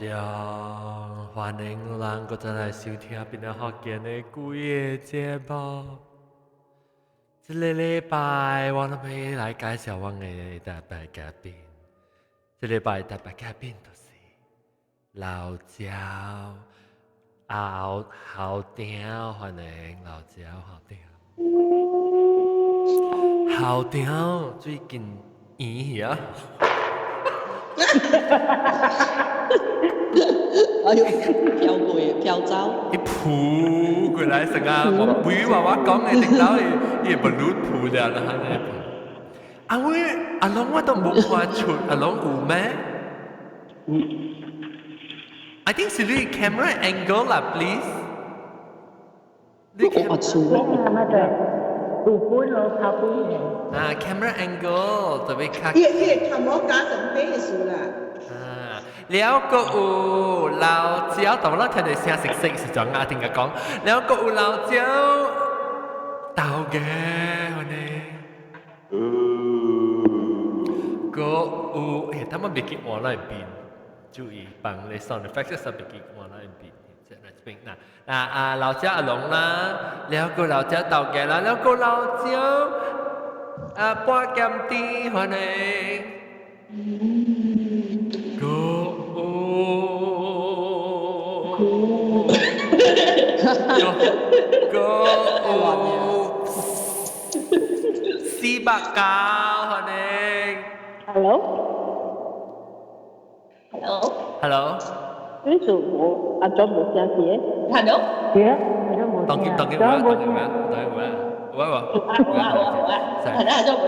家，欢迎咱搁再来收听变得福建的鬼的节目。这个礼拜我们要来介绍我的特别嘉宾。这礼拜特别嘉宾就是老焦校长，欢迎老焦校长。校长最近圆啊！哎呦，飘过飘走，伊撲過來成啊！我唔會話我講嘅頂到伊不亂撲的啦，係咪？阿威阿龍我都冇看出，阿龍有咩？I think 是你 camera angle 啦 ，please。你我出。camera angle 特別卡。伊頭毛加上底數啦。แล้วก็เราเจ้าแต่ว่าเรา聽到聲食食是怎啊？聽佢講，แล้วก็เราเจ้าเต่าแก่คนนี้ก็他們別記我那邊，注意幫你 sound effects 是別記我那邊，即係那邊嗱เราเจ้าอารมณ์啦，แล้วก็เราเจ้าเต่าแก่啦，แล้วก็เราเจ้าป้าแกมตีคนนี้ก็สีบากกาวคนเอง Hello. Hello 呢度我阿 John 冇聲嘅。Hello。係啊，當然喂，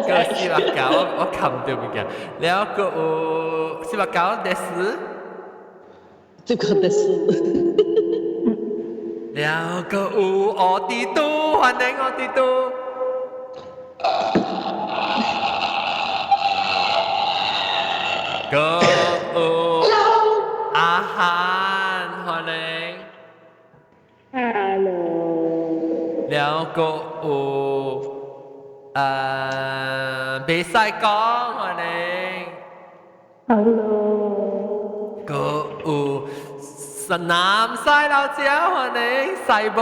個สีบากกาว我冚掉邊嘅，แล้วก็สีบากกาวเดส這個的是。แล้วก็ออติตูคนเองออติตูก็อาหารคนเอง Hello. แล้วก็เบสายกองคนเอง Hello. ก็สนามทรายเราเจ้าคนเองใส่โบ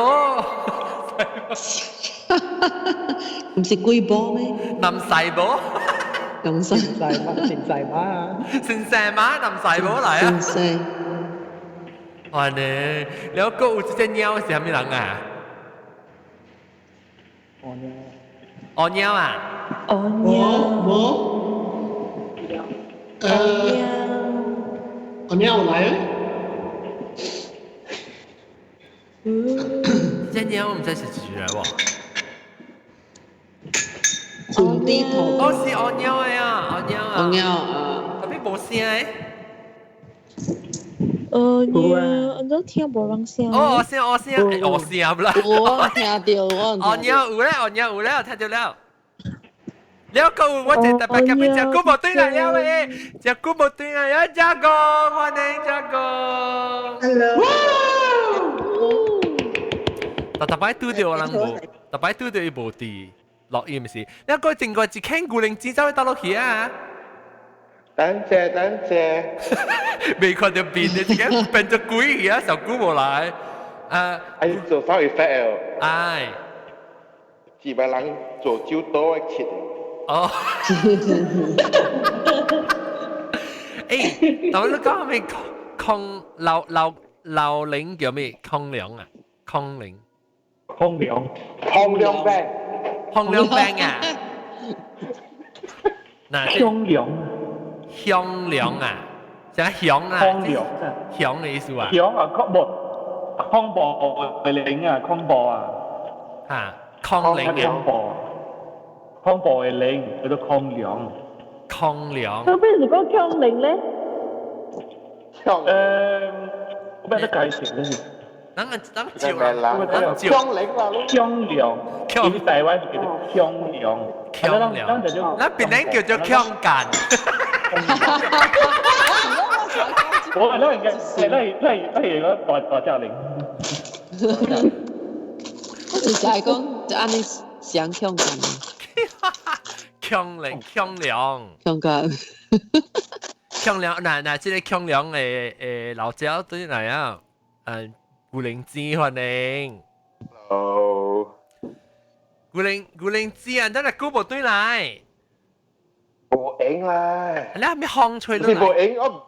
唔是龜波咩？นำใส่โบ 咁細。成世媽啊！สินแสม้านำใส่โบ嚟啊！咁細。คนเองแล้วก็隻隻鳥是係咩人啊？我呢？哦鳥啊？我。我尿來啊！隻鳥我唔知是幾時來喎？裙啲頭。哦，是哦鳥嘅啊，哦鳥啊。我尿特別冇聲嘅。我都聽無人聲。哦，我聲啦。我聽到我。哦鳥有咧，哦鳥有咧，我聽到了。แล้วก็ว่าจะแต่ไปกับเป็นจากกูหมดตัวไหนแล้วเว้ยจากกูหมดตัวไหนแล้วจากกงวันนี้จากกง Hello。แต่ไปตู้เดียวลังบูแต่ไปตู้เดียวอีบูตี落音是แล้วก็整個只傾古靈之走去打落去啊等謝，未看到變你自己變咗鬼而家小姑冇來係做翻去 fail，唉幾百人做招多一切。哦誒但係你講係咪抗流領叫咩抗量啊抗領空量病，抗量病啊嗱香涼。香涼啊就係香啊香嘅意思啊響啊，康波嘅領啊，康波啊，嚇抗領嘅康波嘅領叫做康涼。抗量咁邊時講強鈴咧？我俾得介紹咧，等咩照咩啦？等照江嶺啦，香涼，喺台灣叫做香涼，強咱量就叫嗱邊領叫做強間我係嗰個大隻領。我就係講就安尼想香港。強領強量香港。強梁嗱，即個強梁誒老椒對嚟啊，古靈芝歡迎，哦，古靈芝啊，真係古部對嚟，bộ ảnh là 你係咪烘吹 thì 對 bộ 嚟？ ảnh ông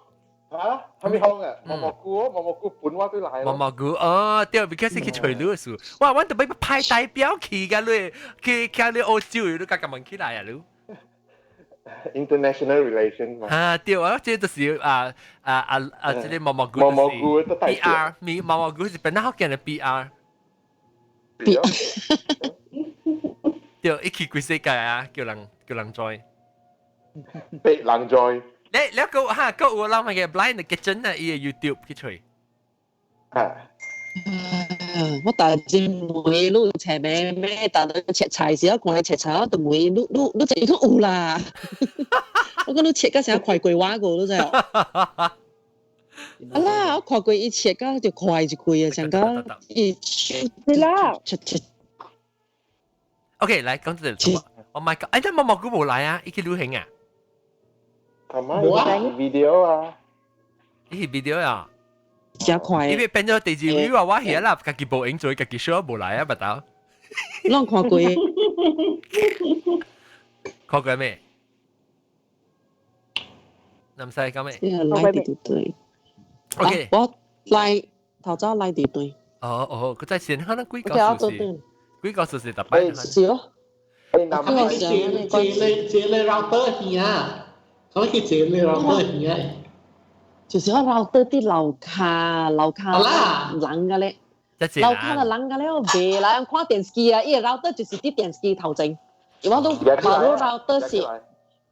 hả không biết không à mà cu bún qua tôi lại 毛毛菇哦，對，because 佢吹咗數，哇，我特別派代表去㗎你，去你澳洲，你夾問起來啊你。international relation 嘛，啊，對啊，這就是這個毛毛菇，毛毛菇都帶 PR，毛毛菇是本來好見的 PR，對哦對，一去規世界啊，叫人 join。被人 join 你個哈個有諗嘅 blind kitchen 啊，伊個 YouTube 去吹。啊，我大隻妹碌斜咩咩，但係切菜時候講你切菜，我就妹碌直都有啦。我講你切嗰時候快過我個都真係。啊啦，我快過一切嗰就快就過啊，成個一切啦，切。OK，嚟講這個。Oh my god！哎，但毛毛菇冇嚟啊，伊去旅行啊？係咪 video 啊？伊 video 啊？真快。伊變咗第二位話我係啦，家己冇影做，家己 show 冇嚟啊，唔到。啷看過？看過咩？南西講咩拉啲對。？OK，我拉頭早拉啲對。哦，佢在先可能幾個數字，幾個數字特別。是咯。誒，南嗰個借時你 router 去啊，เขาคิด借你 router 去啊，就是我撈得啲樓卡冷嘅咧，樓卡就冷嘅咧，我未啦，看電視啊，依個撈得就是啲電視頭前，我都冇撈得是，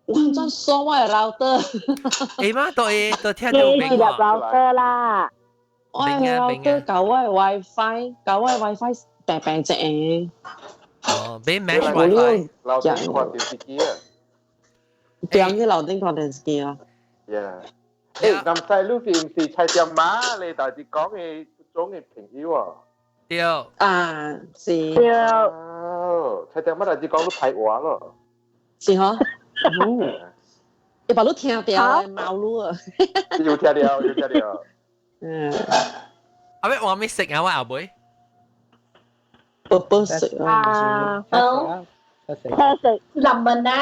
我真所謂撈得，誒媽，都聽到記明喎。入老得啦，我撈得九位 WiFi 病隻誒，哦，俾 mesh เรา wifi。เราเป็นคน電視機啊，點嘅樓頂看電視啊？ yeah 誒，南西ลูกทีมสีชัยเตรียมม้าเลยแต่ที่講嘅種嘅朋友啊，對，啊，是ชัยเตรียมม้าแต่ที่講都睇話咯，是嗬，你把都聽掉貓路啊，要聽了，阿咩話咩食啊？我後背。不食啊，好，得食。車食林文啊，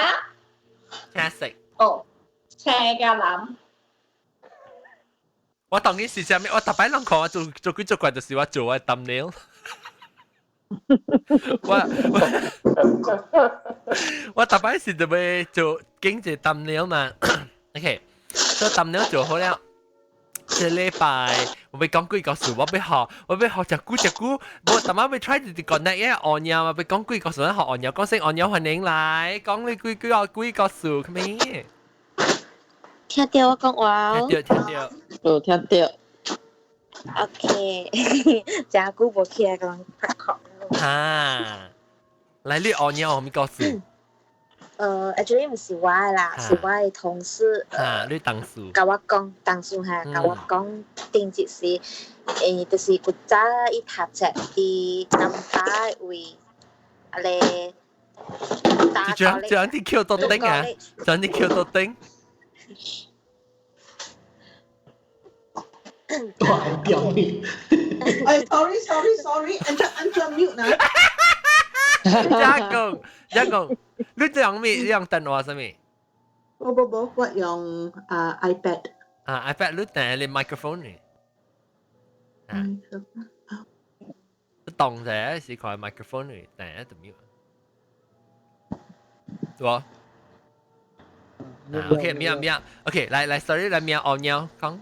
聽食。哦，車嘅林，我當年是啥咩？我特別諗講我做幾做怪就是我做我 thumbnail。我特別是準備做經濟 thumbnail 嘛。OK，做 thumbnail 做好了。這禮拜我要講幾個數，我要學隻股，我特晚要 try to connect 一按鈕，我要講幾個數，學按鈕，講聲按鈕歡迎來，講你幾個數，咩？聽到我講話聽到。聽到。 ，OK，真久冇起來講拍殼。哈，來你按鈕我咪個數。actually 唔是我啦，是我嘅同事。哈，你當數。甲我講，當時嚇，甲我講定節是，就是古早伊讀冊佇南巴位，啊咧，就這樣啲 Q 到頂啊，這樣啲 Q 到頂。ตัวไอ้เดี่ยวนี่ไอ้ sorry อันจะ mute นะ一共，你用咩？你用電話什麼？我用iPad 啊 ，iPad 你帶你 microphone 呢？啊，你當者是靠 microphone 呢，帶就沒有。我，OK，咩？OK，來，sorry，來咩？按鈕講。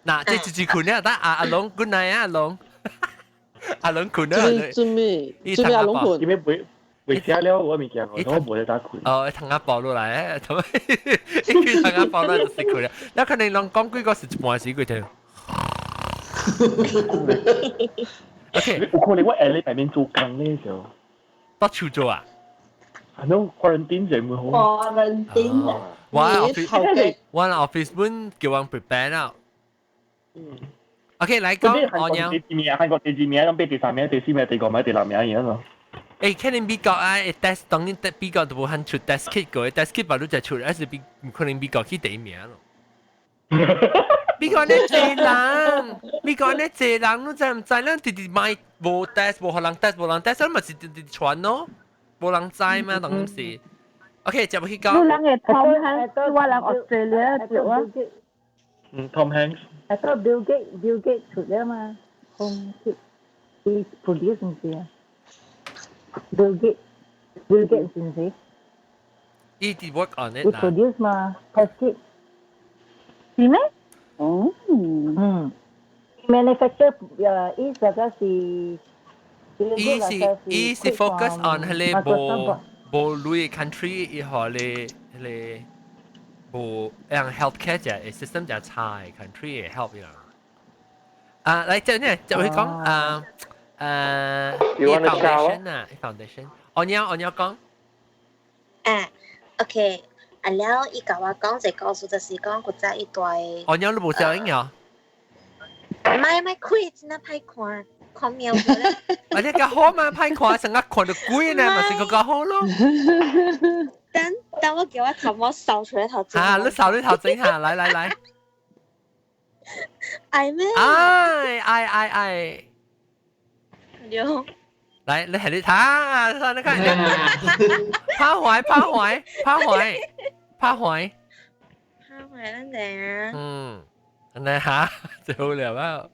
嗱，這自己困咧，得阿龍 good night 啊，阿龍，阿龍困咧。做咩阿龍盤？點解會寫了我物件？我冇得打困。哦，同阿寶落嚟，同埋一句同阿寶落就食佢啦。有可能講講幾個是一半時佢聽。OK，有可能我喺你旁邊做工咧就。到處做啊？係咯，quarantine 就唔會好。quarantine 啊，我 office 本叫人 prepare 啦。OK，嚟講按鈕。韓國第二名，咁俾第三名、第四名、第五名、第六名嘢咯。誒，可能美國啊，test 當然美國都冇肯出 test kit 個，test kit 把都就出，還是唔可能美國去第一名咯。你講你濟人，你講你濟人，你知唔知？咱直直買無 test， 無互人 test， 無人 test， 咪是直直傳咯，無人知嘛，當然是。OK， 接去講。你兩個 Tom Hanks，我兩 Australia 條啊。Tom Hanks。I thought Bill Gates 出咗嘛，Tom he produce 唔是啊？Bill Gates 唔是。He did work on it He 啦。 produce 嘛 test kit， 是咩？哦。manufacture 意思個是。伊是 focus on 迄個無類 country 以後咧，迄個無讓 healthcare 只 system 只差嘅 country 嘅 help 啦。啊，嚟即係呢，就會講foundation 啊 ，foundation。我要講。OK， 了，伊甲我講一個故事，就是講古早一代。我要你無聲音啊？咪開，真係歹看苗咗咧。啊，你較好嘛，歹看，成日看到鬼呢，咪是個較好咯。等我叫我頭毛掃出來頭整。啊，你掃你頭整下，來。愛咩？愛。了。來，你係你睇，你看你趴懷，咱哋啊。你嚇就好了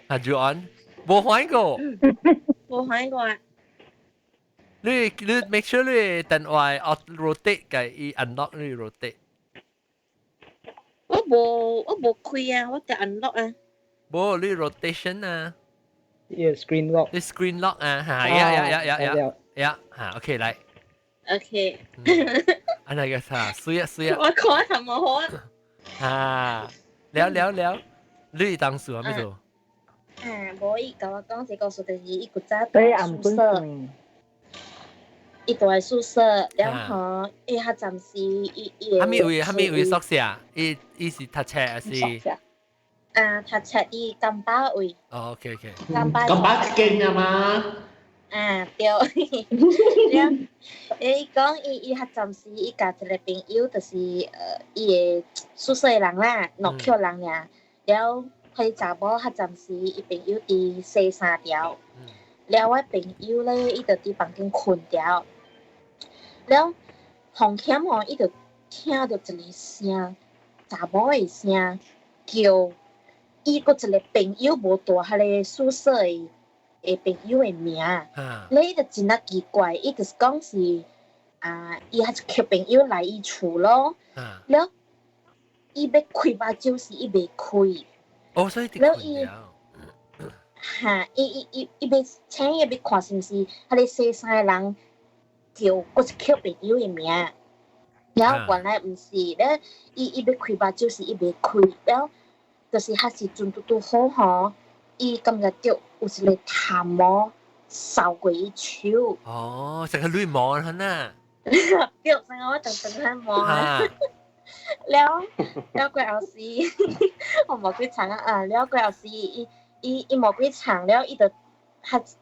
啊。住安，冇玩過。冇玩過啊。你 make sure 你等外 rotate 嘅，伊 unlock 你 rotate。我冇開啊，我就 unlock 啊。冇你 rotation 啊。screen lock。你 screen lock 啊，嚇呀，嚇 OK 嚟。OK。อันไหนก็ค่ะสุย 我看係冇好啊。了，你當時係咩做？無伊甲我講一個故事，就是伊古早對住宿舍，伊住喺宿舍，然後伊較暫時伊係咪位宿舍？伊是讀冊還是？讀冊伊甘巴位。哦 ，OK。咁把勁啊嘛。對。伊講伊較暫時伊交一個朋友，就是伊個宿舍的人啦，6Q 人爾，了。佢查某較暫時，伊朋友佇洗衫條，了我朋友咧，伊就佇房間困條，了風險哦，伊就聽到一個聲，查某的聲叫伊個一個朋友無大漢個宿舍的朋友的名，咧伊就真啊奇怪，伊就是講是伊還是叫朋友來伊厝咯，了伊要開目睭時伊袂開。哦，所以啲困了。伊要請伊要看是毋是，迄個洗衫的人叫佫是叫朋友的名，了原來毋是，了伊要開目睭時伊袂開，了就是迄時陣拄好吼，伊感覺到有一個痰毛掃過伊手。哦，成個亂毛啦呐。對，成個我陣喺毛啊。了過後時，我無幾長啊！了過後時，伊無幾長了，伊就較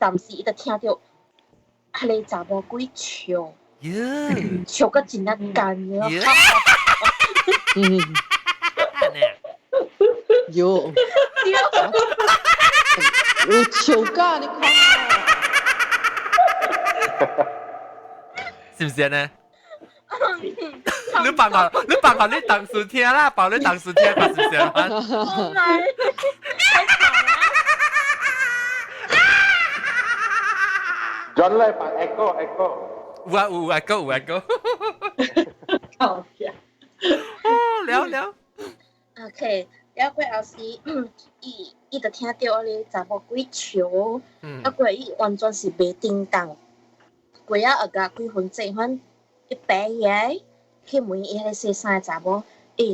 暫時伊就聽到迄個查某鬼笑，笑個真啊乾了。有笑噶，你看是唔是呢？你扮下你當時聽啦，扮你當時聽，是唔是啊？唔係，太長啦。John 嚟扮 echo。有 echo。搞笑。了。OK，了過後時，伊就聽到咧查某鬼笑，了過伊完全是袂叮當，過啊後甲幾分鐘反。一白嘢去問伊迄個洗衫查某，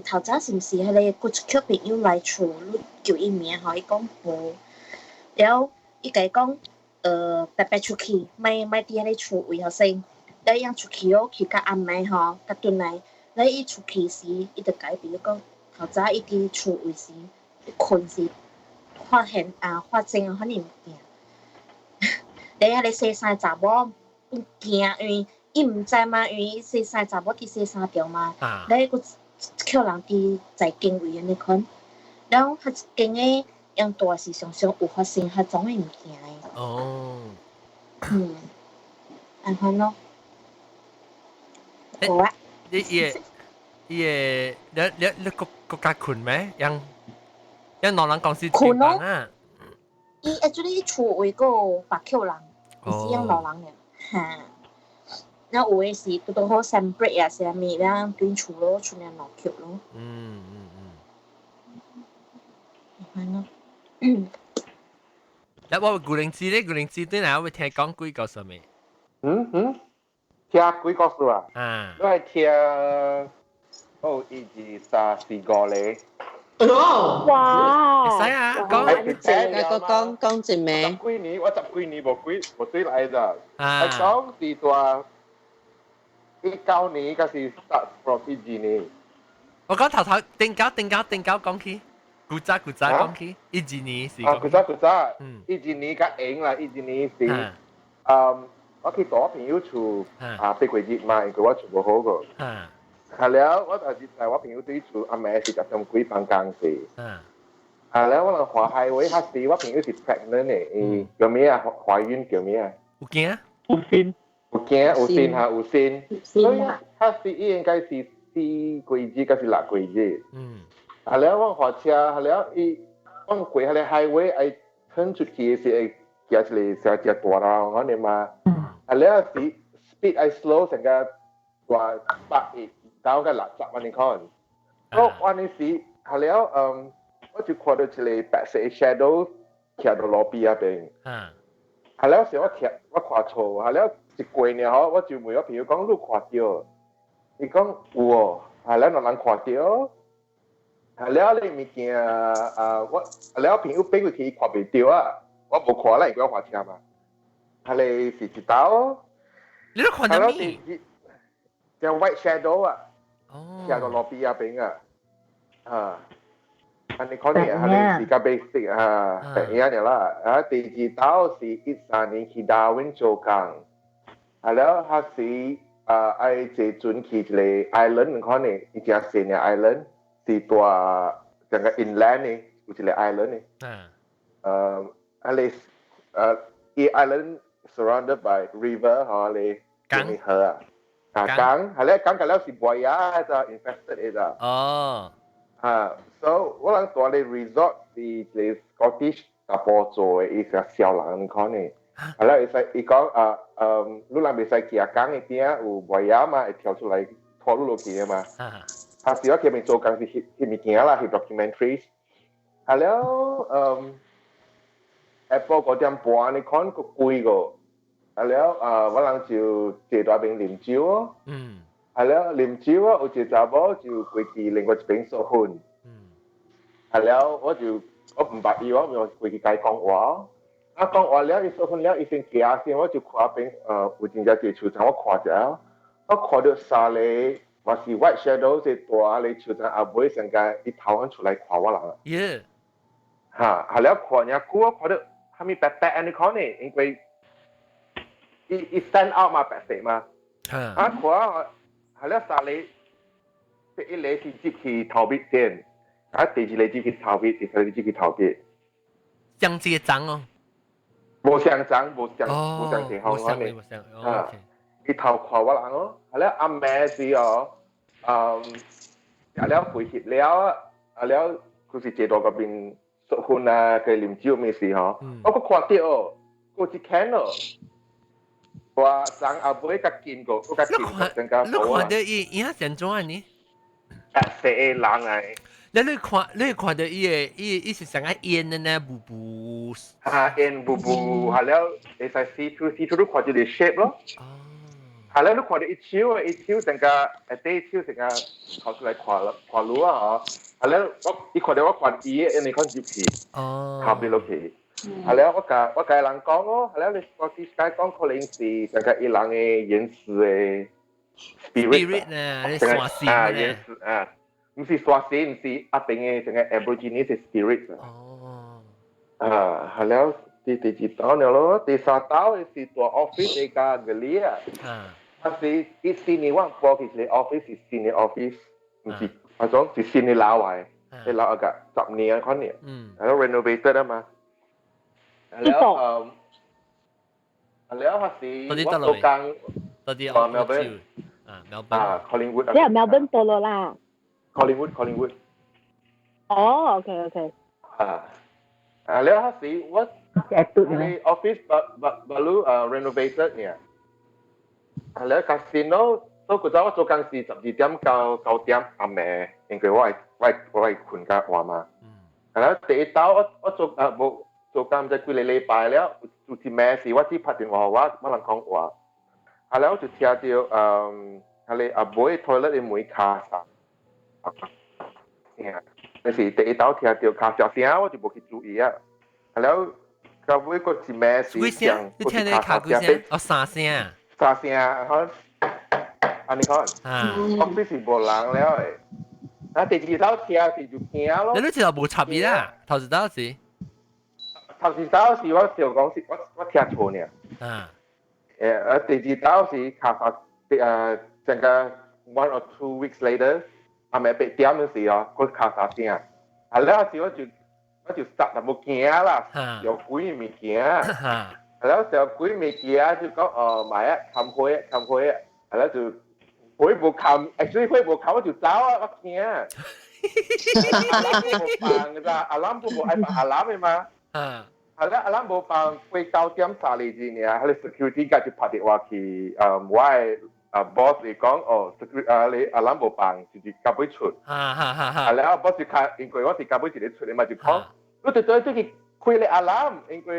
頭早是毋是迄個佫叫朋友來厝，你叫伊名吼？伊講無，了伊甲伊講，白出去，莫佇迄個厝位後先，了伊出去哦，去甲暗暝吼，甲轉來，了伊出去時，伊就甲伊朋友講，頭早伊佇厝位時，伊困時，發生遐爾物件，你迄個洗衫查某驚，因為伊毋知嘛，因為洗衫查某佇洗衫條嘛，你佫叫人伫在經位安尼看，然後迄間嘅樣大是常常有發生迄種嘅物件嘅。哦，安款咯。好啊。你國家困咩？因老人講是困啊。伊actually 厝位個白扣人，唔是樣老人嘅，嚇。然後有誒是拄好 celebrate 啊，是啊咪啦，對厝咯，厝兩老扣咯。安咯。แล้วว่ากูเลี้ยงจีเลยกูเลี้ยงจีด้วยนะว่าเทีย講幾個什麼？聽幾個數啊？都係聽1、2、3、4個咧。哇！會使啊，講講真咩？我十幾年冇對來咋。係講是話19年，嗰時 start from 12年。我講頭定搞講起。古早講起，12年是講。古早，12年甲贏啦，12年是，我去到我朋友厝，八月節嘛，因為我厝無好個，係了，我就是在我朋友對厝，阿妹是夾上幾辦公室，係了，我能華海位，嗰時我朋友是 pregnant 嘅，叫咩啊？懷孕叫咩啊？有驚？有線嚇，有線，所以嗰時應該是4季節，嗰是6季節。係了，我火車係了，我過下嚟 highway， I turn 出去時，行出嚟成隻大啦，我哋嘛。係了時 speed I slow 成個話100到個60萬你看。我呢時係了，我就看到一個白色 shadow 騎到路邊嗰邊。係了時我看錯，係了一過呢嗬，我就問我朋友講你看到？伊講有喎，係了有人看到。係了，你物件我係了朋友俾佢睇看唔到啊，我冇看啦，因為我開車嘛。係你是一道，你都看到咩？叫 white shadow 啊，騎到路邊嗰邊啊，อันนี้เขาเนี่ย係你是較 basic แบบนี้เนี่ย啦，第二道是13年去達溫做工，係了，佢是愛坐船去一個 island 你看呢，一隻細嘅 island。是ตัวจังกับ inland นี่อยู่ที่ island นี่อะไรอี island surrounded by river ฮะเลยมีเหอกังอะไรกังกันแล้วสิบัวยาจะ infested เองso ว่าหลังตัวเลย resort ที่เลย Scottish ตะโปโจอีกเสี่ยวหลังนี่เขานี่แล้วอีกก็ลูกหลานไปใส่เกียร์กังอีกเนี่ยอูบัวยามาเที่ยว出來拖路落去嘛係時我佢哋做緊啲物件啦，係 documentaries。係了Apple 嗰點半你看個貴個，係了我人就借到邊啉酒哦。係了啉酒啊，有一查某就過去另外一邊收款。係了我唔捌伊，我咪過去甲伊講話。講話了，伊收款了，伊先行先，我就看邊有真正啲厝，我看者，我看到三個。我是 white shadow 是大你就在阿妹成個一頭出來看我啦。係了看人久我看到係咪白白安尼看呢？因為伊 stand out 嘛白色嘛。看係了三個，第一個是接去頭邊先，第二個接去頭邊，第三個接去頭邊。相接長哦。冇相長，冇相前後安尼。伊頭看我人哦，係了阿妹是哦，了回去了，了佢是坐到嗰邊食飯啊，佢啉酒咩事嗬？我個看到哦，個只看哦，話上阿妹甲見過，個甲見過增加多啊。你看到伊遐點種啊你？死人嚟。你看到伊是成個煙的呢，布。煙布，係了，你使see through 看到啲 shape 咯。係啦，你看到一超成個第一超成個頭出來看路啊！係啦，你看到我看伊，你看入去，後邊落去。係啦，我甲人講咯，係啦，你嗰啲解講可能是成個伊人嘅原始嘅 spirit 呢，你刷新原始唔是刷新，唔是阿邊嘅成個 Aborigine 嘅 spirit 係啦，第幾道呢咯？第三道是ตัว office 嘅個里啊。係，一四年我過去嘅 office 是新嘅 office，唔是種是新嘅樓位，你樓個10年嗰年，然後 renovated 啊嘛，แล้วแล้วภาษีวัดโตกัง ตอนนี้ เมลเบิร์นCollingwood เนี่ยเมลเบิร์นโตโลล่า Collingwood อ๋อโอเคแล้วภาษีวัด แอบตุ่น ใน นะ ออฟฟิศบาลู renovated เนี่ยแล้วคาสิโน都覺得我做緊事12點9點阿妹，應該我係困覺話嘛。係啦，第一刀我做冇做緊就幾個禮拜了，做啲咩事我只拍電話我能講話。係啦，我就聽到係你阿妹 toilet 嘅門卡實。但是第一刀聽到卡實聲我就冇去注意啊。係啦，個妹個啲咩事聲？你聽到卡幾聲？哦，3聲。3聲，嚇。อันนี้ก่อนออฟฟิศสีโบราณแล้วแล้ว第二刀聽是就驚咯。你都知道冇插意啦，頭先刀時。頭先刀時我就講是我聽錯呢。第二刀時卡發整個 1 or 2 weeks later，係咪8點嘅時候個卡發聲？係แล้ว時我就實就冇驚啦，有鬼未驚。係แล้ว時候鬼未驚就講買啊，冚開啊，係แล้ว就。會冇冚 ，actually 會冇冚我就走啊！我驚，阿蘭冇放阿蘭嘅嘛，係啦，阿蘭冇放會9點30字呢，係你 security 家就拍電話去我係boss 嚟講你阿蘭冇放就是夾尾出，係啦，boss 就應該我是夾尾自己出嚟嘛就講，我就對即係開你阿蘭，應該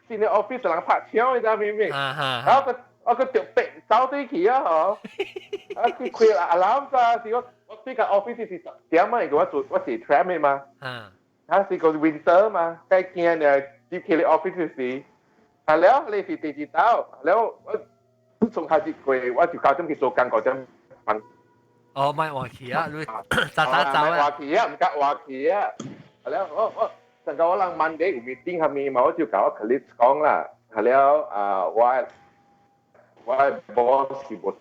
先你 office 人拍槍你知明唔明？然後我個條鼻走對起啊嗬，佢開阿蘭咋？是我對個 office 是10點嘛，因為我是 tram 嘅嘛，是個 winter 嘛，該驚呢，接起你 office 時，แล้ว你是第二刀，แล้ว我從開始開，我就9點去做工嗰陣瞓。哦，唔係話期啊，你早走啊？話期啊，唔夾話期啊，แล้ว我成個我諗 Monday 有 meeting 係咪嘛？我就搞個 colleague 講啦，แล้ว我 boss 是冇，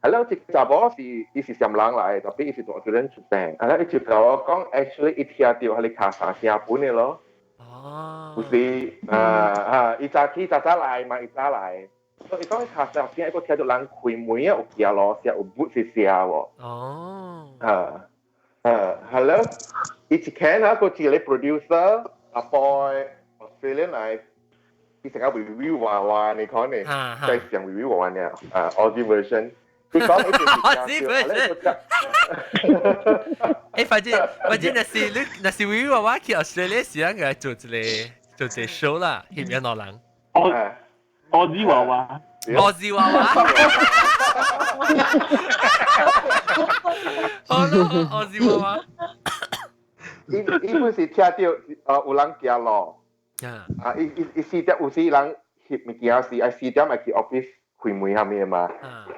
係咯，直就 boss 伊是上人嚟，特別伊是做做人出名，係咯，伊就同我講 ，actually 伊聽到係你卡3聲半嘅咯，有時伊早起早嚟嘛，伊早嚟，所以伊講伊卡3聲，一個聽到人開門啊，有幾落聲，有budget聲喎，係咯，伊之前啊個係你 producer，阿 boy Australian 嚟。ที่สังกัดรีวิวว่าในคอนเนี่ยใจเสียงรีวิวว่าเนี่ยAussie version ที่講一條 Aussie version 反正那是 review 話去 Australia 時間嘅做一個 show 啦，翕引落人。Aussie 娃娃。Aussie 娃娃。好咯 ，Aussie 娃娃。伊本是聽到有人行路。伊4點有時人翕物件時，4點咪去 office 開門下面嘛。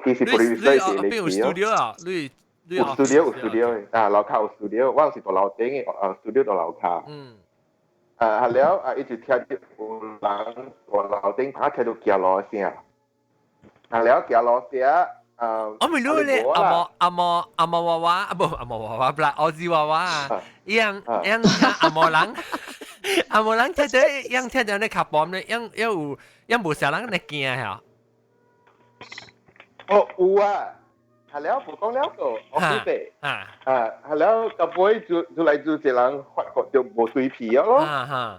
伊是 producer 是嚟嘅。有 studio 啊，有 studio 樓下有 studio， 我是做樓頂嘅，studio 做樓下。係แล้ว伊就聽到有人做樓頂，聽到行路聲。係แล้ว行路聲。我咪รู้เลย阿莫娃娃啊不阿莫娃娃不啦Aussie娃娃ยัง阿莫人睇到ยัง睇到你卡bomb咧ยัง冇啥人嚟驚係有啊係แล้วผม講แล้ว個 office 係แล้ว個 boy 就嚟做一人發覺就冇水皮咯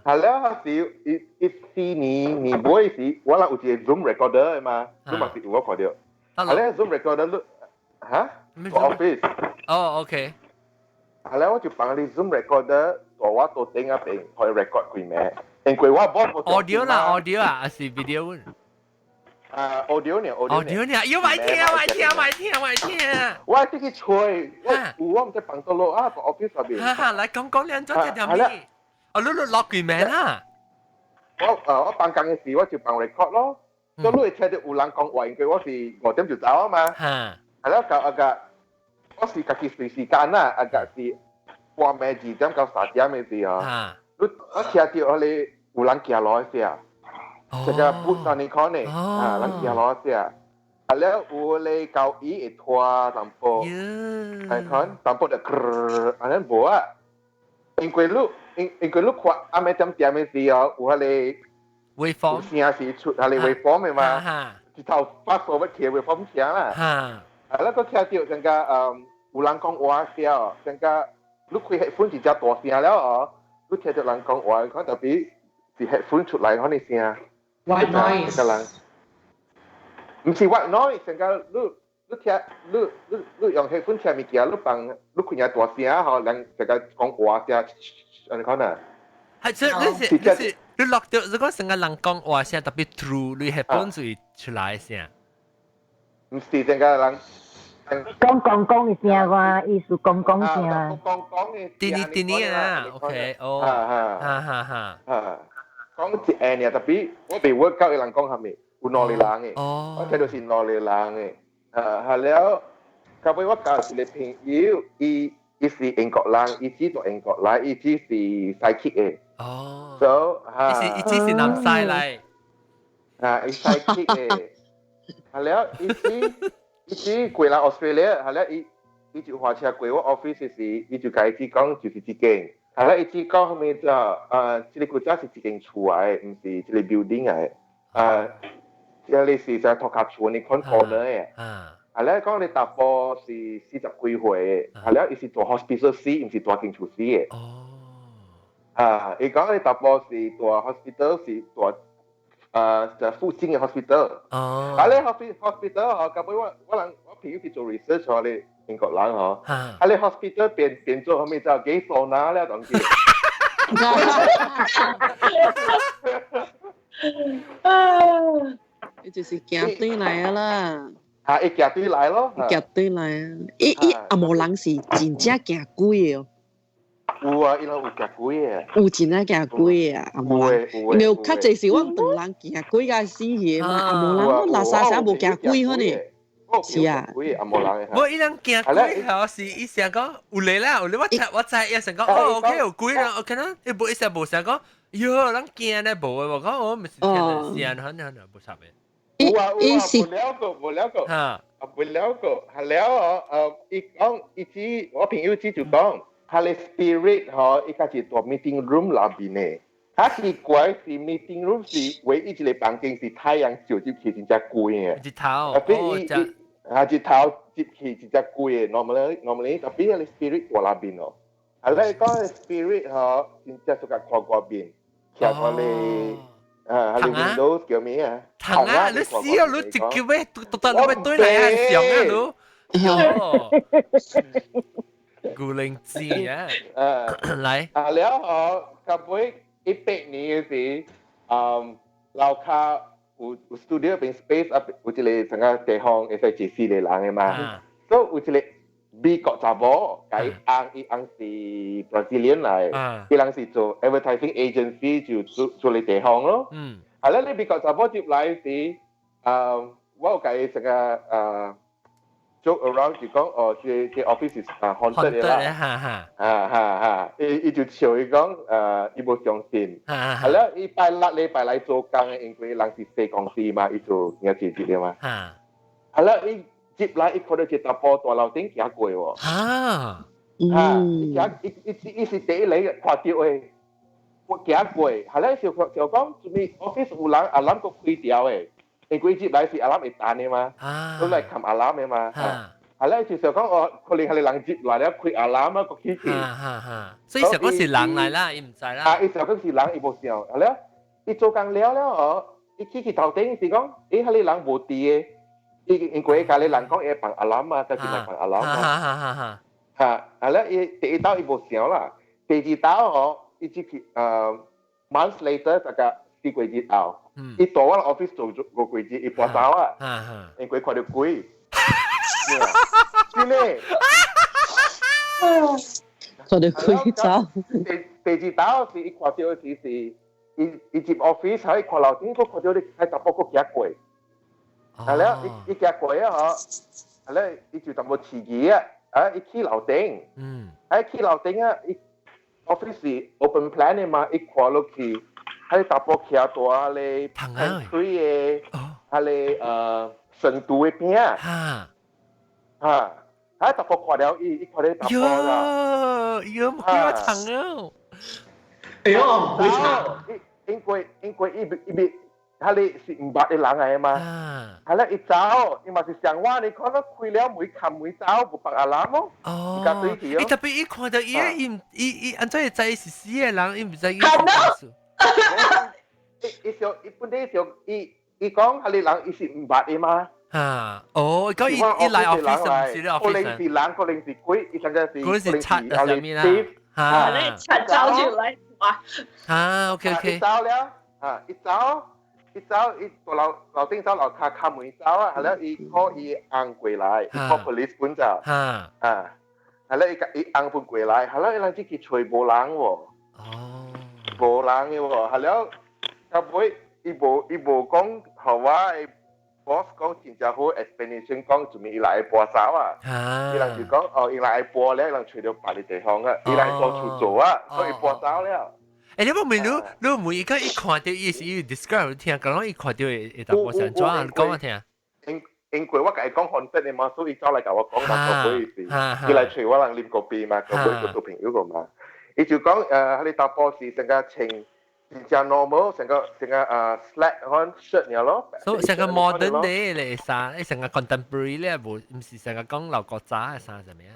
係แล้ว時一4年 boy 時我哋有一個 Zoom recorder 嘛 Zoom 係有我看到係แล้ว Zoom recorder 嚇個 office 哦 OK 係แล้ว我就幫你 Zoom recorder ตัวว่าตัวเต็งอ่ะเป็นคอย record คุยแม่เองคุยว่าบอส audio 啦 audio 啊還是 video audio เนี่ย audio เนี่ย要買聽ว่าที่佢ช่วยว่ามันจะปังตัวโลก็ office 入邊嚟講兩種就點呢你落คุยแม่啦我辦公嘅時我就辦 record 咯咁你聽到有人講話應該我是5點就走啊嘛係啦我是自己隨時間啦是半夜2點到3點嘅時候，我聽到你有人行路嘅時候，就係搬上你講呢，人行路嘅時候， แล้วเลยเก้าอี้ทัวร์ตัมโปไอ้คนตัมโปเด็กอันนั้นบัวอิงกุยลูกขวาอเมริกันเตียไม่สีอ๋อเลยwaveform เสียสีชุดอะไร waveform ไม่มาที่เท่า fast forward เขียน waveform เขียนล่ะแล้วก็แค่เดียวจังก็อุลังกงว่าเสียจังก็ลูกคุยเหตุผลที่จะตัวเสียแล้วลูกแค่จะลังกงว่าเขาแต่ปีที่เหตุผลชุดไหลเขาในเสีย White noise กำลังไม่ใช่ white noise จังก็ลูกแค่ลูกอย่างเหตุผลแค่มีเกียร์ลูกปังลูกคุยตัวเสียเขาลังจังก็กงว่าเสียอันนี้เขาน่ะ係你落到如果成個人講話聲特別 true，你係本水出來聲。唔是成個人講嘅聲話，意思講聲。講嘅。啲啊，OK，哦，講一誒呢，特別我被 work 交嘅人講係咪有攞嚟冷嘅？我睇到是攞嚟冷嘅。係แล้ว佢俾我教是你朋友，伊是英國人，伊知道英國人，伊知是西籍嘅。哦。So 伊知是南西嚟。伊西籍嘅。係แล้ว伊知過嚟 Australia，係แล้ว伊就話車過我 office 時，伊就解釋講就是一間。係แล้ว伊知講後面就這個國家是一間厝嚟，唔是這個 building 嚟。這裡是在托卡厝你看 corner 嘅。係แล้ว講你大波是40幾歲嘅，係แล้ว伊是做 hospital C，唔是做間厝 C 嘅。伊講你大波是做 hospital 是做就附近嘅 hospital。係咧 hospital 咁我朋友去做 research 我哋英國人係咧 hospital 變做後面就幾桑拿咧當時。你就是行對來啦。伊行對來咯。行對來啊！伊阿無人是真正行貴嘅哦。有啊，伊拉有行貴嘅。有真正行貴嘅啊！阿無人，因為較濟是我當人行貴甲死去嘛，阿無人我垃圾啥無行貴好呢？是啊。我伊人行貴好是伊成講有嚟啦，有嚟我知伊成講哦 OK 有貴啦 OK 啦，伊無伊成無成講喲人驚咧無嘅，我講我唔是聽人是安很無差別。冇了個，係แล้ว伊講伊知我朋友知就講，係你 spirit 伊家是做 meeting room 裏邊嘅，佢奇怪是 meeting room 是唯一一個房間是太陽照入去真正貴嘅，日頭，日頭入去真正貴嘅 normally 特別係你 spirit 做裏邊咯，係你講 spirit 真正屬於跨過邊，其實我哋。係 Windows 叫咩啊？藤啊！你試啊！你直叫咩？讀你咪對嚟啊！上啊！你喲，古靈精啊！嚟แล้วกับไว้อีเป็ดนี้สิเราค่าอุสตูดิโอเป็น space อุจิเลสังกัดเตหองSIGC เลยหลังไงมาก็อุจิเลบีเกาะจาบอไก่อังสีบราซิเลียน嚟อีหลังสิ做 advertising agency 就嚟เตหอง咯แล้ว你บีเกาะจาบอ接嚟สิว่าไก่สังกัดjoke around 就講這 office is haunted 啦，伊就笑伊講伊無相信，係啦，伊拜嚟做工嘅，因為人是細公司嘛，伊就有自己嘅嘛，係啦，伊接嚟伊看到一大波大樓頂行過喎，伊是第一嚟看到嘅，我行過，係啦，就講做咩 office 有人阿諗個開掉嘅。因為接嚟是阿攬會彈嘅嘛，都嚟冚阿攬嘅嘛，係咧就講可能係人接嚟咧開阿攬啊個機器，所以實嗰時人嚟啦，伊唔知啦。伊實嗰時人伊無想，係咧，伊做工了伊機器頭頂是講，係你人無啲嘅，因為家你人講會放阿攬啊，但是唔放阿攬啊，係咧，伊第一道伊無想啦，第二道伊即係months later 大家4個月後。伊到我 office 做個櫃子，伊搬走啊，因為看到鬼，真咧，看到鬼走。第二道是伊看到是伊接 office 喺看樓頂，佢看到你喺搭波個行過，係咧，伊行過啊，係咧，伊就淡薄遲疑啊，伊起樓頂，喺起樓頂啊，伊 office 是 open plan 嘅嘛，伊看落去。喺搭波騎多啊，你 pantry 嘅，係你深度嘅邊啊，哈，特別看了伊看了特別啦，有冇要長啊？哎呦，會查，因為伊他哋是唔捌嘅人嚟嘛，係啦，一走，伊嘛是想話你看到開了每看每走，冇白阿攬咯，哦，伊特別伊看到伊安怎會知是死嘅人，伊唔知伊。看到。伊本地上伊講係你人，伊是唔捌嘅嘛。哦，咁伊嚟 office 唔是咧 office。可能是人，可能是鬼，伊甚至是。可能是賊啊上面啦。你賊走住嚟哇！OK OK。一走了，一走，伊樓頂走樓下開門走啊，係啦，伊 call 伊翁過來，伊 call police 本就。係啦，伊翁本過來，係啦，伊人自己吹無人喎。哦。無人嘅喎，係啦。後尾伊無講好話，boss 講真正好 explanation 講做咩伊來播手啊？伊人就講哦，伊來播咧，伊人除咗別啲地方啊，伊來做處做啊，所以播手了。你冇問你每個一看到伊是伊 describe 聽，講伊看到會當我想裝，講我聽。因為我係講韓式嘅嘛，所以走嚟甲我講話個意思。伊來除我人啉個鼻嘛，個杯個做朋友個嘛。伊就講你搭波是成個情。真正 normal 成個slack 看 shirt 樣咯，所以成個 modern day 嚟衫，你成個 contemporary 咧冇，唔是成個講老國渣嘅衫係咪啊？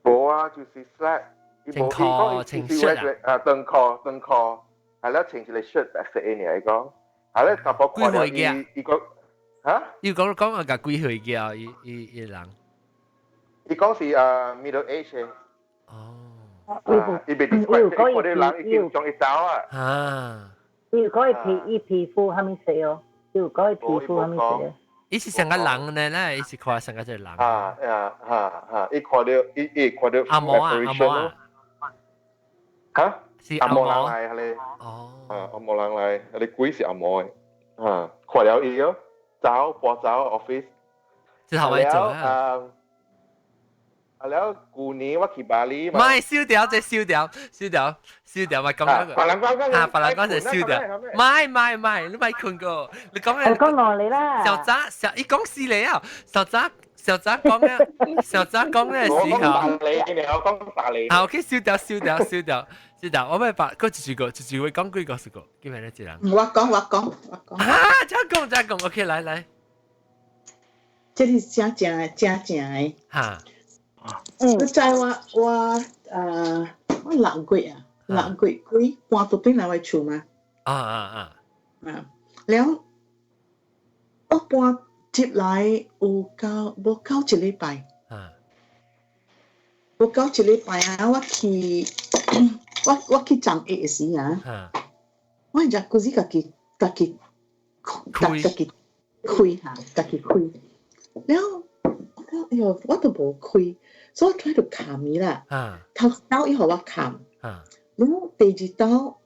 冇啊，就是 slack。情褲情 shirt 啊，長褲，係啦，情住你 shirt 白色嘅嚟講，係啦，特別看到伊個嚇？要講啊，個幾歲嘅伊人？伊講是middle age 嘅。哦。伊被 describe 嗰啲人已經中一刀啊！如果係皮膚係咪色哦？如果係皮膚係咪色？伊是成個人咧，伊是看成個隻人。伊看到阿毛啊！嚇？是阿毛人嚟係你？哦。阿毛人嚟，你鬼是阿毛嘅。看了伊咯，播走 office。之後咪做啊？แล้วกูนี้ว่าขี่บาลีไม่燒掉即係燒掉咪咁樣嘅。白蘭光就燒掉，唔，你咪困過，你講咩？我講落嚟啦。伊講事嚟啊，小雜講咧時候。我講大你。OK，燒掉，我咪把嗰住會講幾個事個，叫咩咧？自然。我講。再講 ，OK， 來。這是正嘅。嚇。你知我6月幾搬到邊嚟位厝嘛？แล้ว我搬接嚟冇夠一禮拜，冇夠一禮拜啊！我去長A 嘅時啊，我就嗰時自己開嚇，自己開，แล้ว哎呦，我都冇開。So I try to calm 伊啦，頭刀以後我 calm，然後第二刀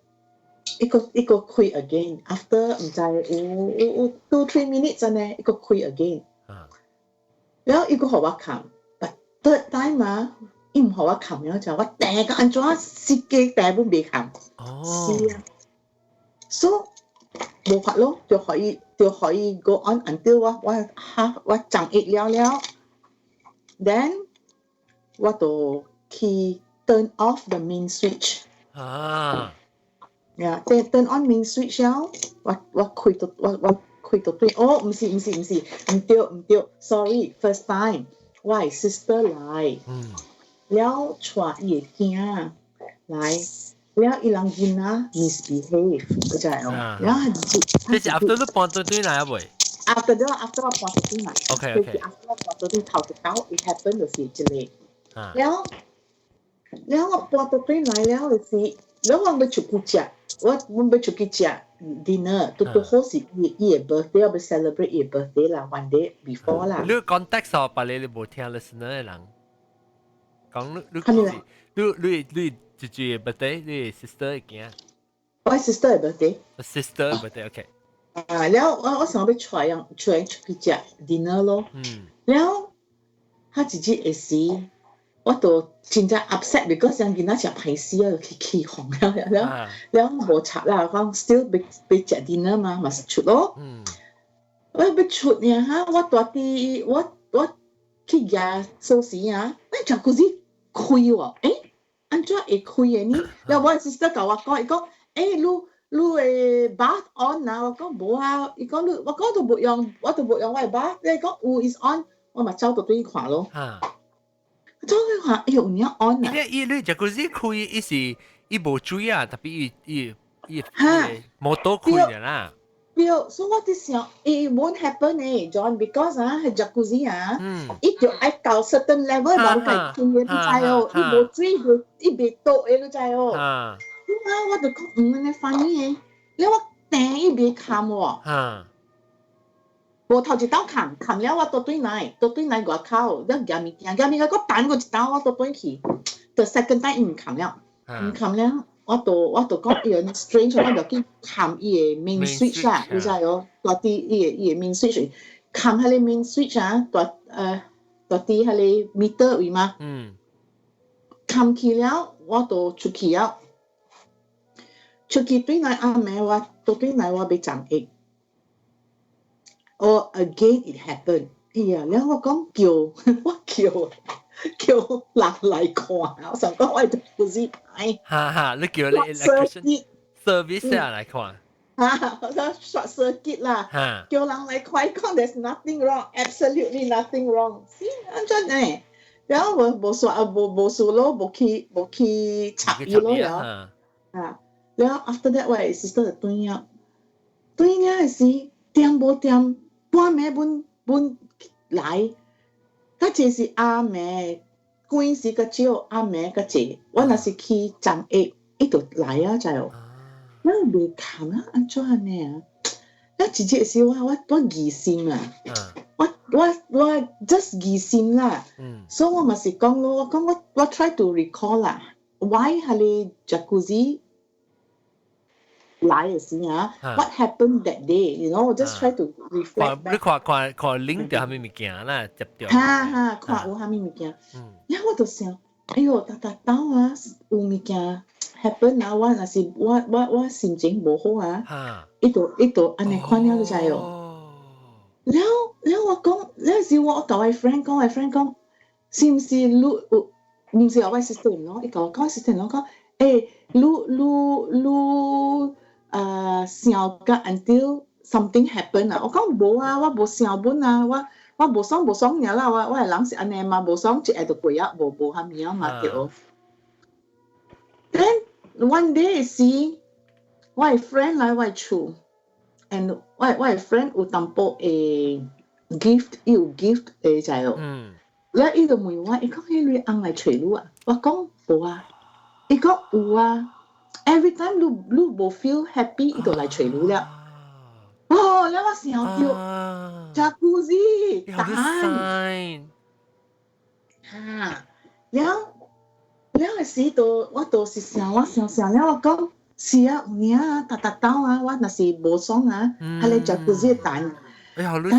一個開 again，after 唔知有 2-3 minutes 呢，一個開 again，然後一個我 calm，but third time 啊，伊唔我 calm 咗就我第個安怎設計第本未 calm，是啊 ，so 冇法咯，就可以 go on until 我長一了，then 我就去 turn off the main switch。turn on main switch 了，我開到對，哦，唔是，唔對 ，sorry first time， 我係 sister 來，了帶伊個囝來，了伊人囡仔 misbehave，嗰隻哦，了即係 after 都搬到對嚟未 ？after 我搬到對嚟 ，OK， after 我搬到對頭嘅刀 ，it happen 就是這裡。แล้ว我搬到對來了就是，แล้ว我要出去食，我要出去食 dinner，都好是伊嘅 birthday，我要 celebrate 伊嘅 birthday 啦 ，one day before 啦。你 context 哦，把你冇聽 listener 嘅人講，你自己嘅 birthday， 你 sister 嘅囝，我 sister 嘅 birthday，OK。แล้ว我想要出去食 dinner 咯，แล้ว他自己會時。我都真正 upset because 人囡仔食歹勢啊，起哄了無插啦，講 still 被食 dinner 嘛，嘛是出咯。我要出呢哈，我大啲我去牙收拾啊，那就嗰時開喎，安怎會開嘅呢？然後我 sister 教我講，伊講，你誒 bath on 啊，我講冇啊，伊講我講都冇用，我都冇用我嘅 bath，你講有 is on，我咪走到對看咯。走去看，哎呦，你要 on 啊？伊就嗰時開，伊冇水啊，特別伊冇多開嘅啦。So what is it won't happen John because jacuzzi it you I 到 certain level 就係見嘅都知哦，伊冇水佢伊未到嘅都知哦。我就講唔係反應嘅，你我頂伊未冚喎。無頭一刀冚了我到對內外口，一夾物件個彈個一刀我到對去，就 second time 唔冚了，我就講有 strange， 我就去冚伊個 main switch 啦，你知哦，落啲伊個 main switch， 冚下你 main switch 啊，落啲下你 meter 位嘛，冚起了我就出去了，出去對內阿妹我到對內我被斬壓。Or again it happened， 哎呀，然後我講叫人嚟看，我想講我係做事係，你叫你 service 嚟看，我說 short circuit 啦，叫人嚟看，講 there's nothing wrong，absolutely nothing wrong，是安怎呢？然後我冇數咯，冇去插伊咯，然後 after that 我係 sister 就對呀是掂冇掂。半暝本來，嗰陣是阿妹，嗰陣時個少阿妹個姐，我那是去張壓，伊就來啊，就，我未冚啊，安怎呢啊？我直接是我疑心啊，我 just 疑心啦，所以我咪是講咯，我 try to recall 啦 ，why 係你 jacuzzi？來嘅時啊 ，what happened that day？ You know， just try to reflect。你看 link 掉下面物件啦，接掉。看有下面物件。然後我就想，哎呦，打到啊，有物件 happen 啊，我若是我心情無好啊，伊度安尼看了就知哦。然後我講，那時我同我 friend 講，是唔是你唔是我 sister 咯？伊同我講 sister 咯講，你想甲 until something happen 啊！我講無啊，我無想本啊，我無爽爾啦，我係人是安尼嘛，無爽一下就過啊，無蝦米啊嘛對。Then one day 是我係 friend 來我厝 ，and 我係 friend 有淡薄誒 gift， 伊有 gift 誒就係。然後伊就問我，伊講迄類翁來找你啊？我講無啊，伊講有啊。Every time 你無 feel happy， 伊就來找你了。哦，然後我想到 jacuzzi 答案。然後時我就是想，我想了，我講是啊，有影啊，打到啊，我若是無爽啊，係你 jacuzzi 答案。哎呀，你知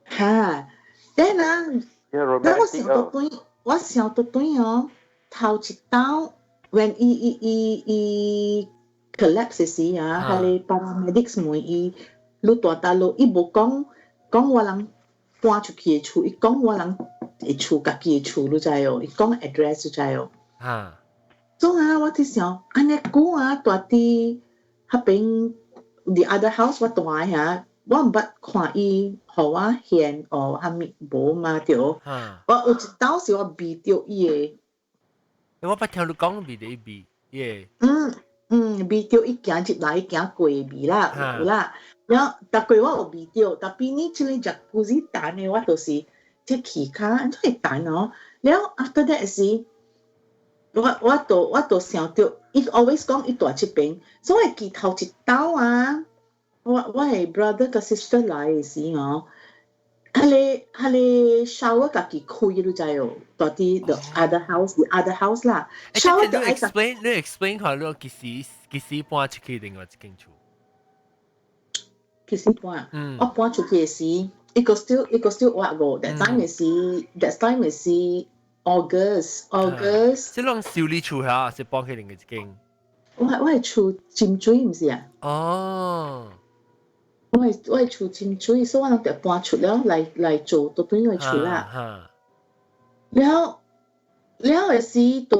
嚇，然後我想到對哦，頭一刀。When 伊 collapse 時啊，係你 paramedics 問伊，你大大路伊無講我人搬出去嘅厝，伊講我人嘅厝家己嘅厝，你知哦？伊講 address 你知哦？所以我喺想，安尼久啊，大啲嗰邊 the other house 我大嚇，我唔捌看伊，互我現哦，蝦米無嘛對？我有一刀是我避掉伊嘅。我捌聽你講味的味，耶。味到伊行入來，行過味啦，有啦。然後逐個我有味到，特別呢即個 jacuzzi 彈嘅，我就是即氣卡，即係彈哦。然後 after that 時，我就想到，伊 always 講伊大這邊，所以佢頭一刀啊，我係 brother 個 sister 來嘅時哦。係你 shower 家己開你知哦，到啲 the other house 啦。shower 就係 explain 下你幾時搬出去另外一間厝？幾時搬？我搬出去嘅時，一個 still 挖過。That time 係 August。即係啷修理厝下，是搬去另外一間？我係厝尖水唔是啊？哦。我厝真水，所以我人就搬出了来做到對我厝啦。แล้ว嘅時到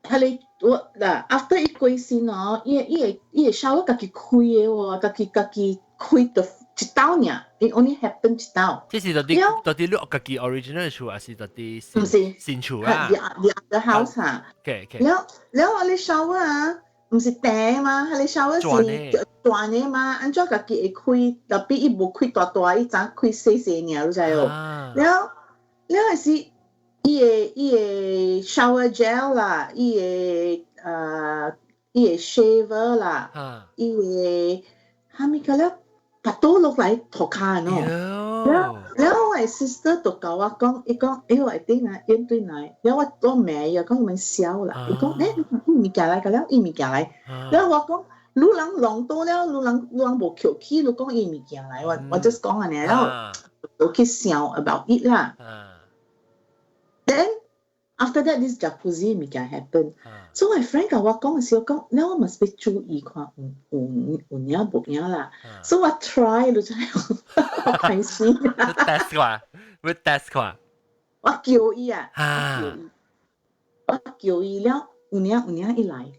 係你我嗱 ，after 伊過身哦，伊燒我家己開嘅喎，家己開到一刀呢 ，it only happen 一刀。即是到底你家己 original 厝還是到底新厝啊？the house 啊。แล้ว我哋燒啊，唔是頂嘛，係你燒是大嘅嘛，按照家己會開，特別伊無開大，伊盞開細爾，你知哦。แล้ว係伊個 shower gel 啦，伊個 shaver 啦，伊個哈咪個了，拔刀落嚟塗骹喏。แล้ว我 sister 就教我講，伊講，我一定啊，應對嚟。แล้ว我妹又講佢們笑啦，伊講，伊物件來個了，伊物件來。แล้ว我講，你人弄多了，你人無口氣，你講伊物件來，我 just 講安尼，แล้ว我去笑 about it 啦。Then after that, this jacuzzi 物件 happen. So my friend 甲我講嘅時候講，แล้ว我 must 要注意看有影無影啦。So 我 try 就真係好開心。會 test 看。我叫伊啊，我叫伊了，有影伊來。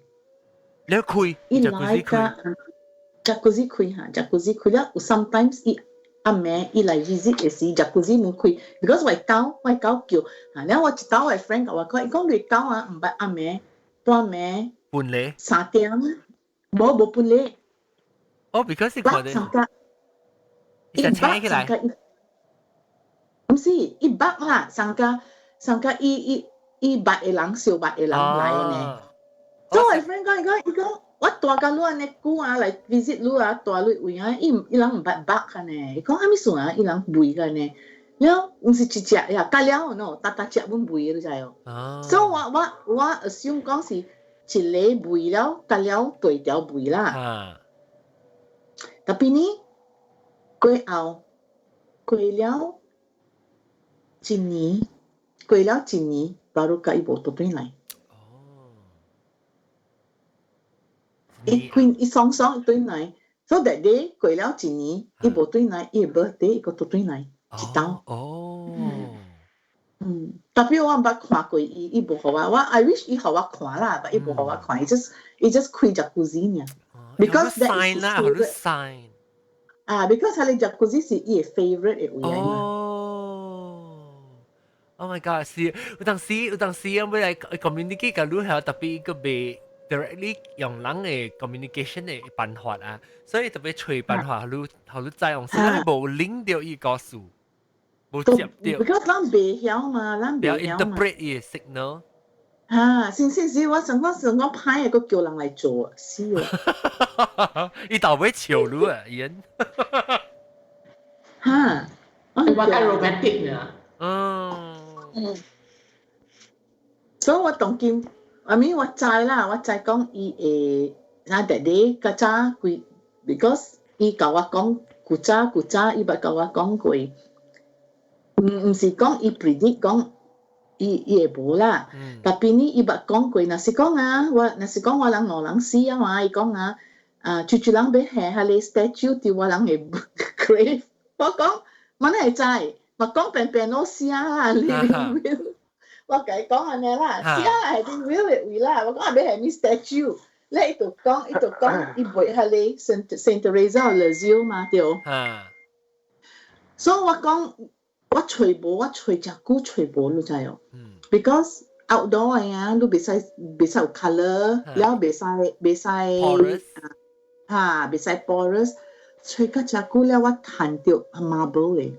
你開？伊來㗎 ，jacuzzi 開嚇 ，jacuzzi 開了，有 sometimes 伊。阿妹伊來 visit 嘅時 ，jacuzzi 冇開 ，because 我狗叫，然後我一刀我 friend 甲我講，伊講你狗啊，唔捌阿妹，半暝，半夜3點，冇半夜。哦 ，because 你看到，伊請起來，唔是，伊捌啦，上家伊捌嘅人，小捌嘅人來嘅呢。所以我 friend 講，伊講。我大家路安尼久啊來 visit 路啊大路位啊，伊人唔捌捌呢。伊講阿咪算啊，伊人肥個呢。了唔是一隻呀，加了喏，大隻本肥你知哦。所以我 assume 講是一個肥了，加了對條肥啦。特別呢，過了一年，baru 甲伊無倒轉來。伊雙轉來 ，so that day 過了一年，伊無轉來，伊個 birthday 伊個倒轉來一刀。特別我唔捌看過伊無互我 I wish 伊互我看啦，但伊無互我看，伊 just 開 jacuzzi 呢。Because that is his favorite。because 佢哋 jacuzzi 是伊個 favorite 嘅位嚟嘛。Oh my god！ 是有當時我嚟 communicate กับลูก特別個未。directly 用人嘅 communication 嘅辦法啊，所以特別找辦法，好在用，是咱無 link 到伊個數，無接到。because 咱袂曉嘛，咱袂曉嘛。interpret 伊嘅 signal。先，我想講歹嘅，個叫人嚟做，死啊！伊到尾笑你啊，伊。我太 romantic 啦。所以我當今。I mean 我知啦，我知講伊會那弟弟較早佢 ，because 伊甲我講古早，伊捌甲我講過，唔是講伊 predict 講伊會無啦，特別呢伊捌講過，若是講我人老人死啊嘛，伊講就人要下下你 statue 掉我人會 crave， 我講我哪會知，我講便老死啊，你我甲伊講安尼啦，死啊係啲 real 嘅位啦，我講阿要係咪 statue，咧伊就講伊袂係你 Saint Teresa Lisieux 嘛對，所以我講我找真久找無你知哦，because outdoor 啊，你袂使有 colour，了袂使袂使 porous， 找較真久了我睇到 marble 嘅，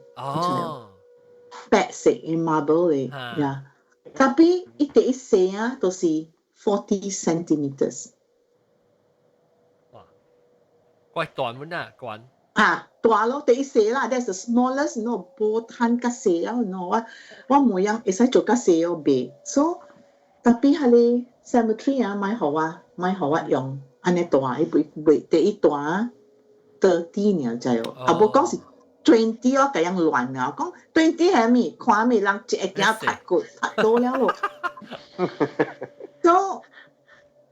白色嘅 marble 嘅呀。Tapi 伊第一細啊，都是40 centimeters。哇，怪短本啊，短。大咯，第一細啦 ，that's the smallest， 波攤較細啊，我模樣會使做較細哦，別。So，特別係你 cemetery 啊，買互我用，安尼大，伊袂第一大30呢，知哦，無講是。20我咁樣亂啊！講20係咪？看咪人一個行拍到了咯。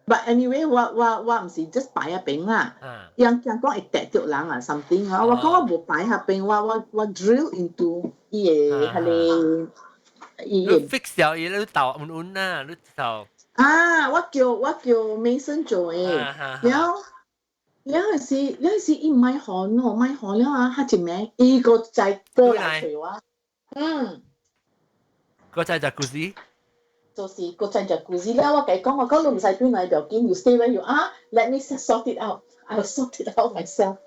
But anyway，我唔是 just 擺一邊啦。人講會跌到人啊 something 啊，我講我冇擺下邊，我 drill into 伊個係你你 fix 掉嘢，你豆อุ่น啊，你豆。我叫 Mason 做誒，แล้ว係伊唔係寒咯，唔係寒了啊，佢前面伊個在過嚟除啊，個在 jacuzzi。就是個在 jacuzzi 啦，我講你唔使邊嚟就見 you stay where you are let me sort it out I'll sort it out myself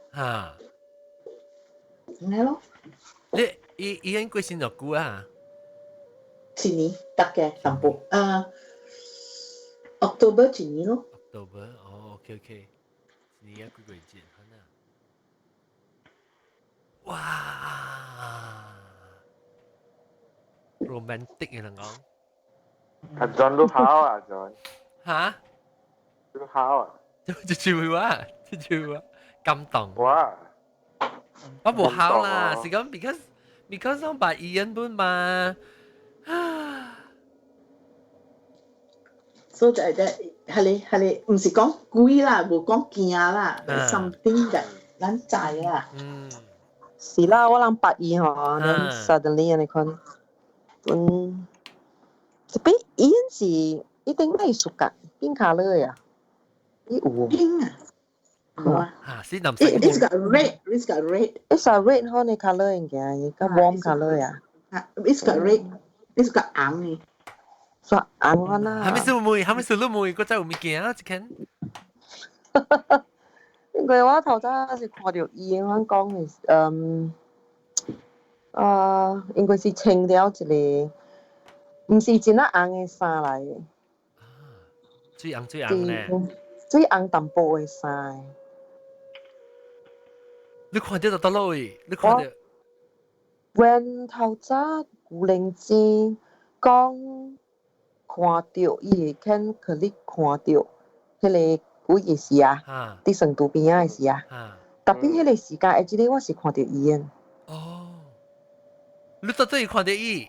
係咯你應該先入股啊一年大概淡薄October 一年咯 October OK 一年幾個月哇 romantic 嘅人講阿 John 都好啊 John 嚇都好啊這句話感動哇我冇好啦是講 because 我把Ian本嘛所以就係你唔是講貴啦冇講驚啦 something that 咱知啦是啦我諗8二嗬 then suddenly 你看tapi Ian sih itu nggak suka pink color ya pink si nam it's got red it's a red honey color yang kaya cái warm color ya it's got red it's got ám ni so ám kan lah 係咪數到妹嗰陣有咩驚啊？只看因為我頭先是看到Ian講應該是清掉一個唔是真係紅嘅衫嚟嘅，最紅咧，最紅淡薄嘅衫。你看到就得咯喂，你看到。when 頭早古靈精講看到伊會肯可你看到迄個幾個時啊，啲成都邊啊嘅時啊，特別迄個時間，而且我是看到Ian。你到底看到伊？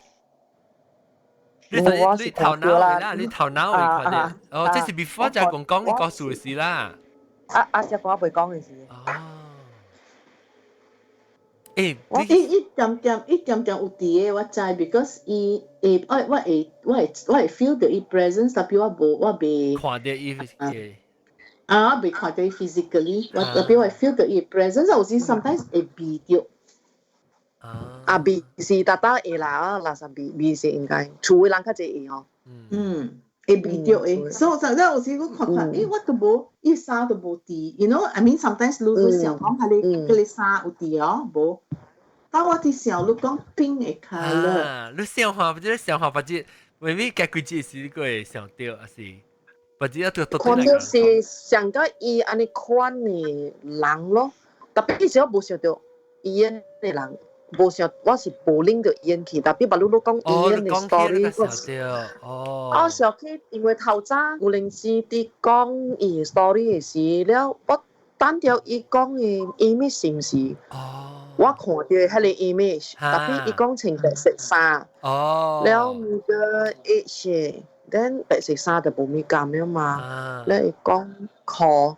你頭腦啦，你頭腦會看到。這是 before 就講你故事嘅事啦。就講未講嘅事。我一點點有啲嘅，我知 because 我 feel 到伊 presence， 但係我未看到伊嘅。我未看到伊 physically， 特別我 feel 到伊 presence， 有時 sometimes 會避掉。B 是特登會啦，B 是應該，除非人較濟會哦。會避掉誒，所以實在有時我看，我都冇，伊衫都冇啲 ，you know，I mean sometimes 你想講下你衫有啲哦，冇。但我啲想你講 pink 嘅 colour。你想法不知，明明隔幾節時你個會想到，還是不知要到看到是想到伊安尼款嘅人咯，特別是我冇想到Ian嘅人。無想我是無拎到Ian去，但係把你講Ian嘅 story， 我想起因為頭早有陣時啲講伊 story 嘅時了，我單調伊講嘅 image 是唔是？我看到係個 image， 但係伊講穿白色衫，了唔個 H， then 白色衫就冇咩感了嘛，了伊講褲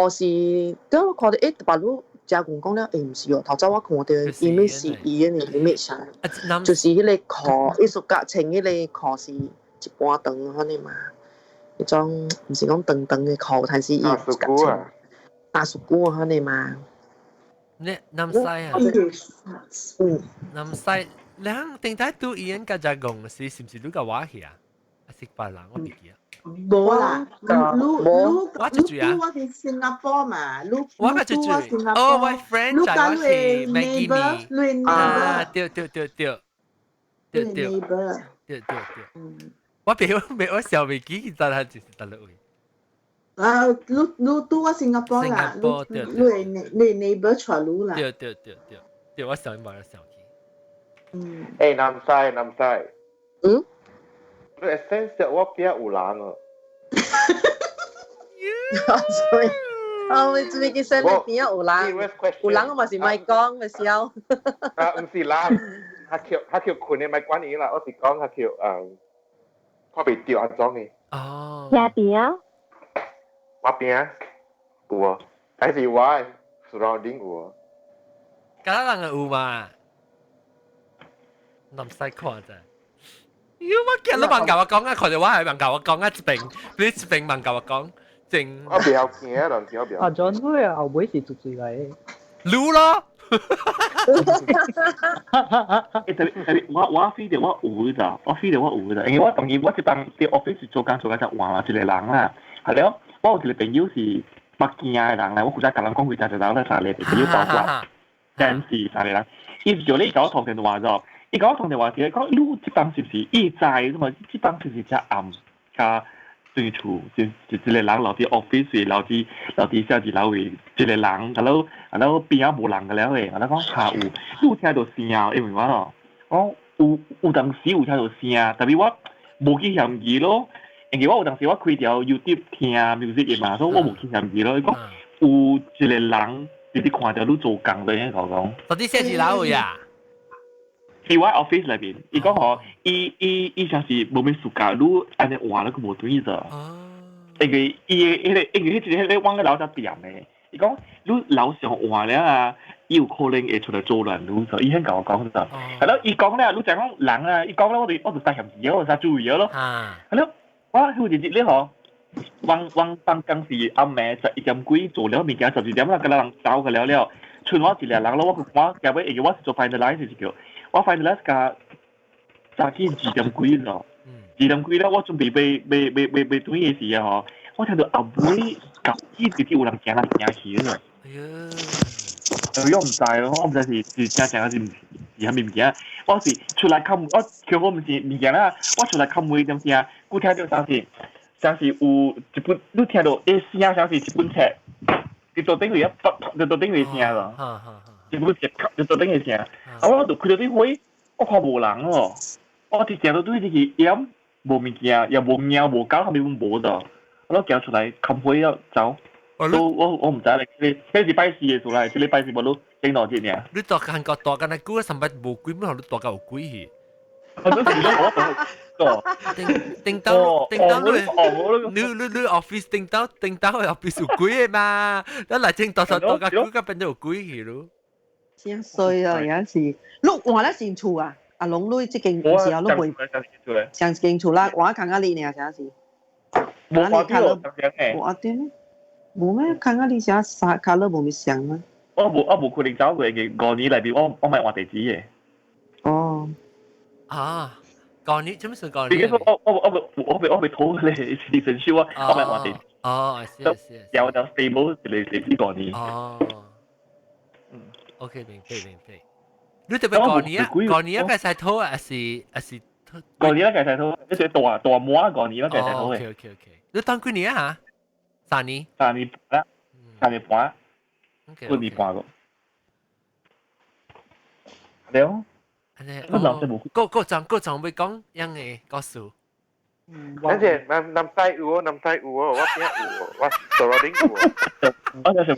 是，當我看到把你。加工講了，唔是哦。頭早我看到 image 是Ian 嘅 image 啊，就是迄個褲，藝術家穿迄個褲是一半長嗰啲嘛，嗰種唔是講長長嘅褲，但是伊大叔姑嗰啲嘛。你南西啊？南西，你定睇到Ian嘅加工是唔是你個話去啊？係識別人我唔記啊。冇啦，我住啊！我喺新加坡嘛，我住新加坡。哦，我 friend 就我是 Maggie Mi。啊，對。我別我小未記，但係就是得啦喂。你都我新加坡啦，你 neighbor 坐路啦。對，我想買咗相機。誒，南西。你 essence 我邊有人啊？sorry，我做咩叫聲你邊有人？有人我咪是咪講咪笑。唔是啦，他叫困你咪關你啦，我是講他叫我被掉阿裝嘅。下邊啊？我边有啊，还是我 surrounding 有啊。假人有嘛？南西看咋？要我見你問教我講啊，佢哋話係問教我講啊，一邊問教我講，正。我不要驚啊，兩條不要。啊，John 會啊，後尾是做最嚟。擼咯。我飛到我有咋，我飛到我有咋，因為我當然我一幫啲 office 做工就換啦，一個人啦，係咯，我有一個朋友是北京嘅人啦，我負責甲人講佢就人咧三個朋友包括，真是三個人，伊就咧搞通電話咗，伊搞通電話時講，你這幫是不是伊在咁嘛？這幫是不是只暗加對厝，就一個人留啲 office，留啲寫字樓位，一個人，然後邊啊無人嘅了誒，然後講下有，你有聽到聲啊？因為我咯，我有當時有聽到聲，但係我無去嫌疑咯。因為我有當時我開條 YouTube 聽 music 嘅嘛，所以我無去嫌疑咯。伊講有一個人直直看到你做工嘅，喺度講。到底寫字樓位啊？喺我 office 裏邊，伊講吼，伊像是無咩暑假，你安尼換了佢無對咗。因為迄個往個樓下店嘅，伊講你樓上換了啊，伊有可能會出來做亂路咗。伊先甲我講咗，係咯，伊講咧，你就講人啊，伊講咧，我就帶嫌疑，我就注意咯。係咯，我好似咧嗬，往辦公室暗暝11點幾做了物件，12點啦，個人走嘅了，剩我一個人咯，我夾尾，因為我是做 finalize 是叫，我 finalize 甲早起2點幾咯。2點幾啦，我準備被對嘅時啊，我聽到後尾夾起直接有人行去咯。哎呀！我唔知咯，我唔知是正係是係咪物件？我是出來看，我叫我唔是物件啦，我出來看會點先啊？我聽到像是有一本，你聽到誒聲像是一本冊，你做頂位啊，就做頂位聲咯。一本冊就做頂位聲，啊我就開到啲會，我看無人咯，我直接都對自己飲。無物件，又無貓無狗，後面冇的，我叫出來冚灰要走。我唔知咧，你是拜四嘅出來，你拜四冇攞整多啲呢？你大韓國大間嘅股上邊無鬼，咩你大間有鬼去？我都是我叮當，你 office 叮當 office 有鬼嘅嘛？你嚟整大間股個邊度有鬼去咯？真衰啊！有時，你換咧善處啊！阿龍女即件時候都會上件厝啦，我看下你呢，啥事？冇看到，冇點？冇咩？看下你啥啥 color 冇咪上啊？我冇可能找過嘅5年裏邊，我買換地址嘅。哦。啊，5年，做咩算5年？我被偷咧，是成數啊，我買換地址。哦，係。有就 stable 地址5年。哦。OK，明白。你特別5年嘅細套啊，係5年嘅細套，一隻大模5年嘅細套嘅。OK，你當幾年啊？3年。3年啦，3年半，4年半個。對哦。個仲會講樣嘅故事。而且南西有，我邊有，我surrounding有。我就係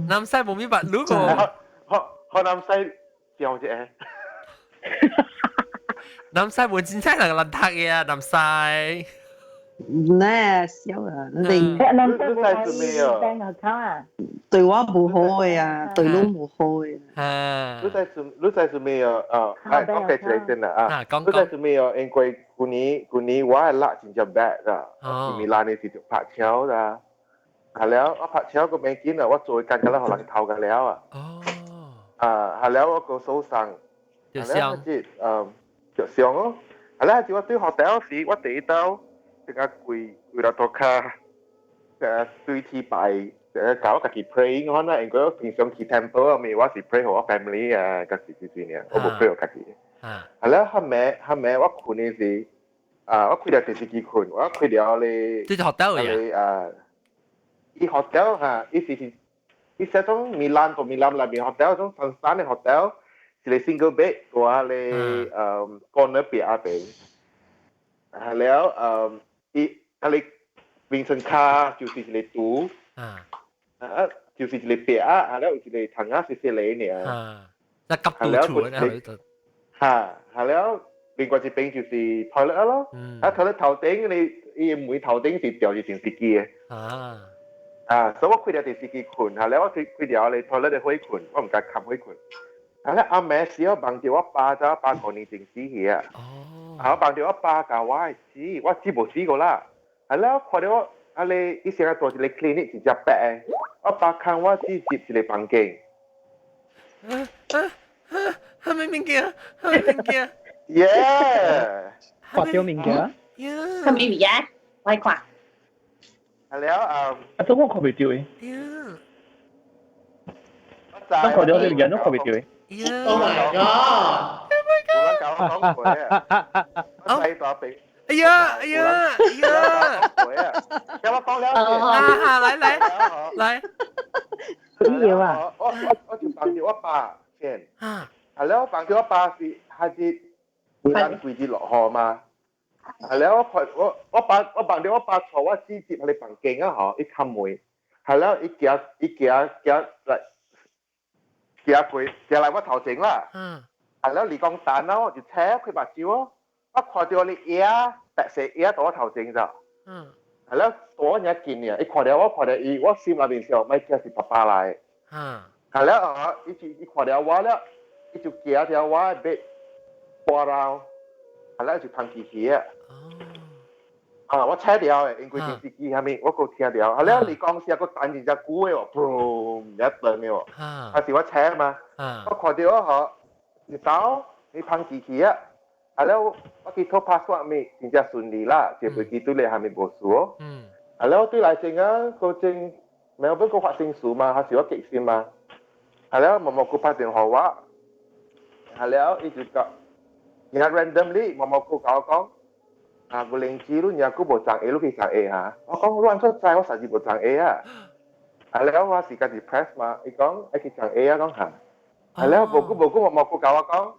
南西冇明白，如果我南西笑啫。南西冇真正能夠睇嘅啊，南西。呢笑啊！你對我唔好嘅啊，對你唔好嘅啊。你在做咩啊？我繼續嚟先啦啊！你在做咩啊？因為舊年我係拉真正 bad 㗎，米蘭呢是就拍橋啦。係แล้ว我拍車個未見啊，我做緊㗎啦，可能頭㗎แล้ว啊。係แล้ว我個手上，係แล้ว即着上咯。係แล้ว即我對 hotel 時，我第一道即係跪到度卡，對ที่ไป搞我自己 pray 我นะ，因為我平常去 temple 啊，咪我是 pray 我 family 啊，自己呢，我冇 pray 我自己。係แล้ว後尾我困嘅時，我跪到第四季困，我跪到你。對 hotel 嘅。Di hotel di setong Milan là bị hotel trong San San này hotel chỉ là single bed của corner phía bênแล้วcái Vincent car 就是一個ตู้就是一個phíaแล้ว一個ถังสีเหลืองเนี่ยแล้วกับตู้ถูกนะแล้ว另外一邊就是 toilet 咯，toilet 頭頂你唔會頭頂是吊住電視機嘅。所以我開條電視機困，後來我開條你 toilet 你可以困，我唔敢冚可以困。後來阿妹時我幫住我爸就爸過年定死去啊。我幫住我爸教我死，我死冇死過啦。後來我看到我阿你以前我做一個 clinic 是隻白嘅，我爸看我死接一個房間。係咪物件？係咪物件？Yeah， 發咗物件？係咪物件？我看。係了都我看唔到嘅。我看到呢個人都看唔到嘅。Oh my god！ 我諗搞我講佢啊，我細大髀。哎呀！有我講了來，啲嘢啊！我就幫住我爸先，係咯，幫住我爸是下次會等櫃子落河嘛，係咯，我幫住我爸坐我直接喺你房間啊，嗬，一開門，係咯，一嚟我頭前啦，係咯，你講蛋啦，我就扯佢白蕉咯。我看到你嘢白色嘢到我頭前咋，係咯，多人見嘅，一看到我心裏邊想，咪叫是爸爸嚟，係咯，一看到我咧，一就叫條我俾過到，係咯，就噴氣氣啊，我車掉嘅，因為電視機下面我個聽到，係咯，你講時個蛋就隻股嘅喎，boom 一頓嘅喎，係時我車嘛，我看到我你到你噴氣氣啊。係咯，我記錯 password 咪真正順利啦，就飛機對你係咪冇事哦？係咯，對嚟講啊，個證咪有邊個發生事嘛？係時我極先嘛？係咯，默默佢拍電話話，係咯，一直講，然後 randomly 默默佢教我講，個零字咯，然後佢冇爭 A 咯，佢爭 A 嚇，我講亂出曬，我實際冇爭 A 啊，係咯，我時間 depress 嘛，你講你佢爭 A 啊講嚇，係咯，冇佢默默佢教我講。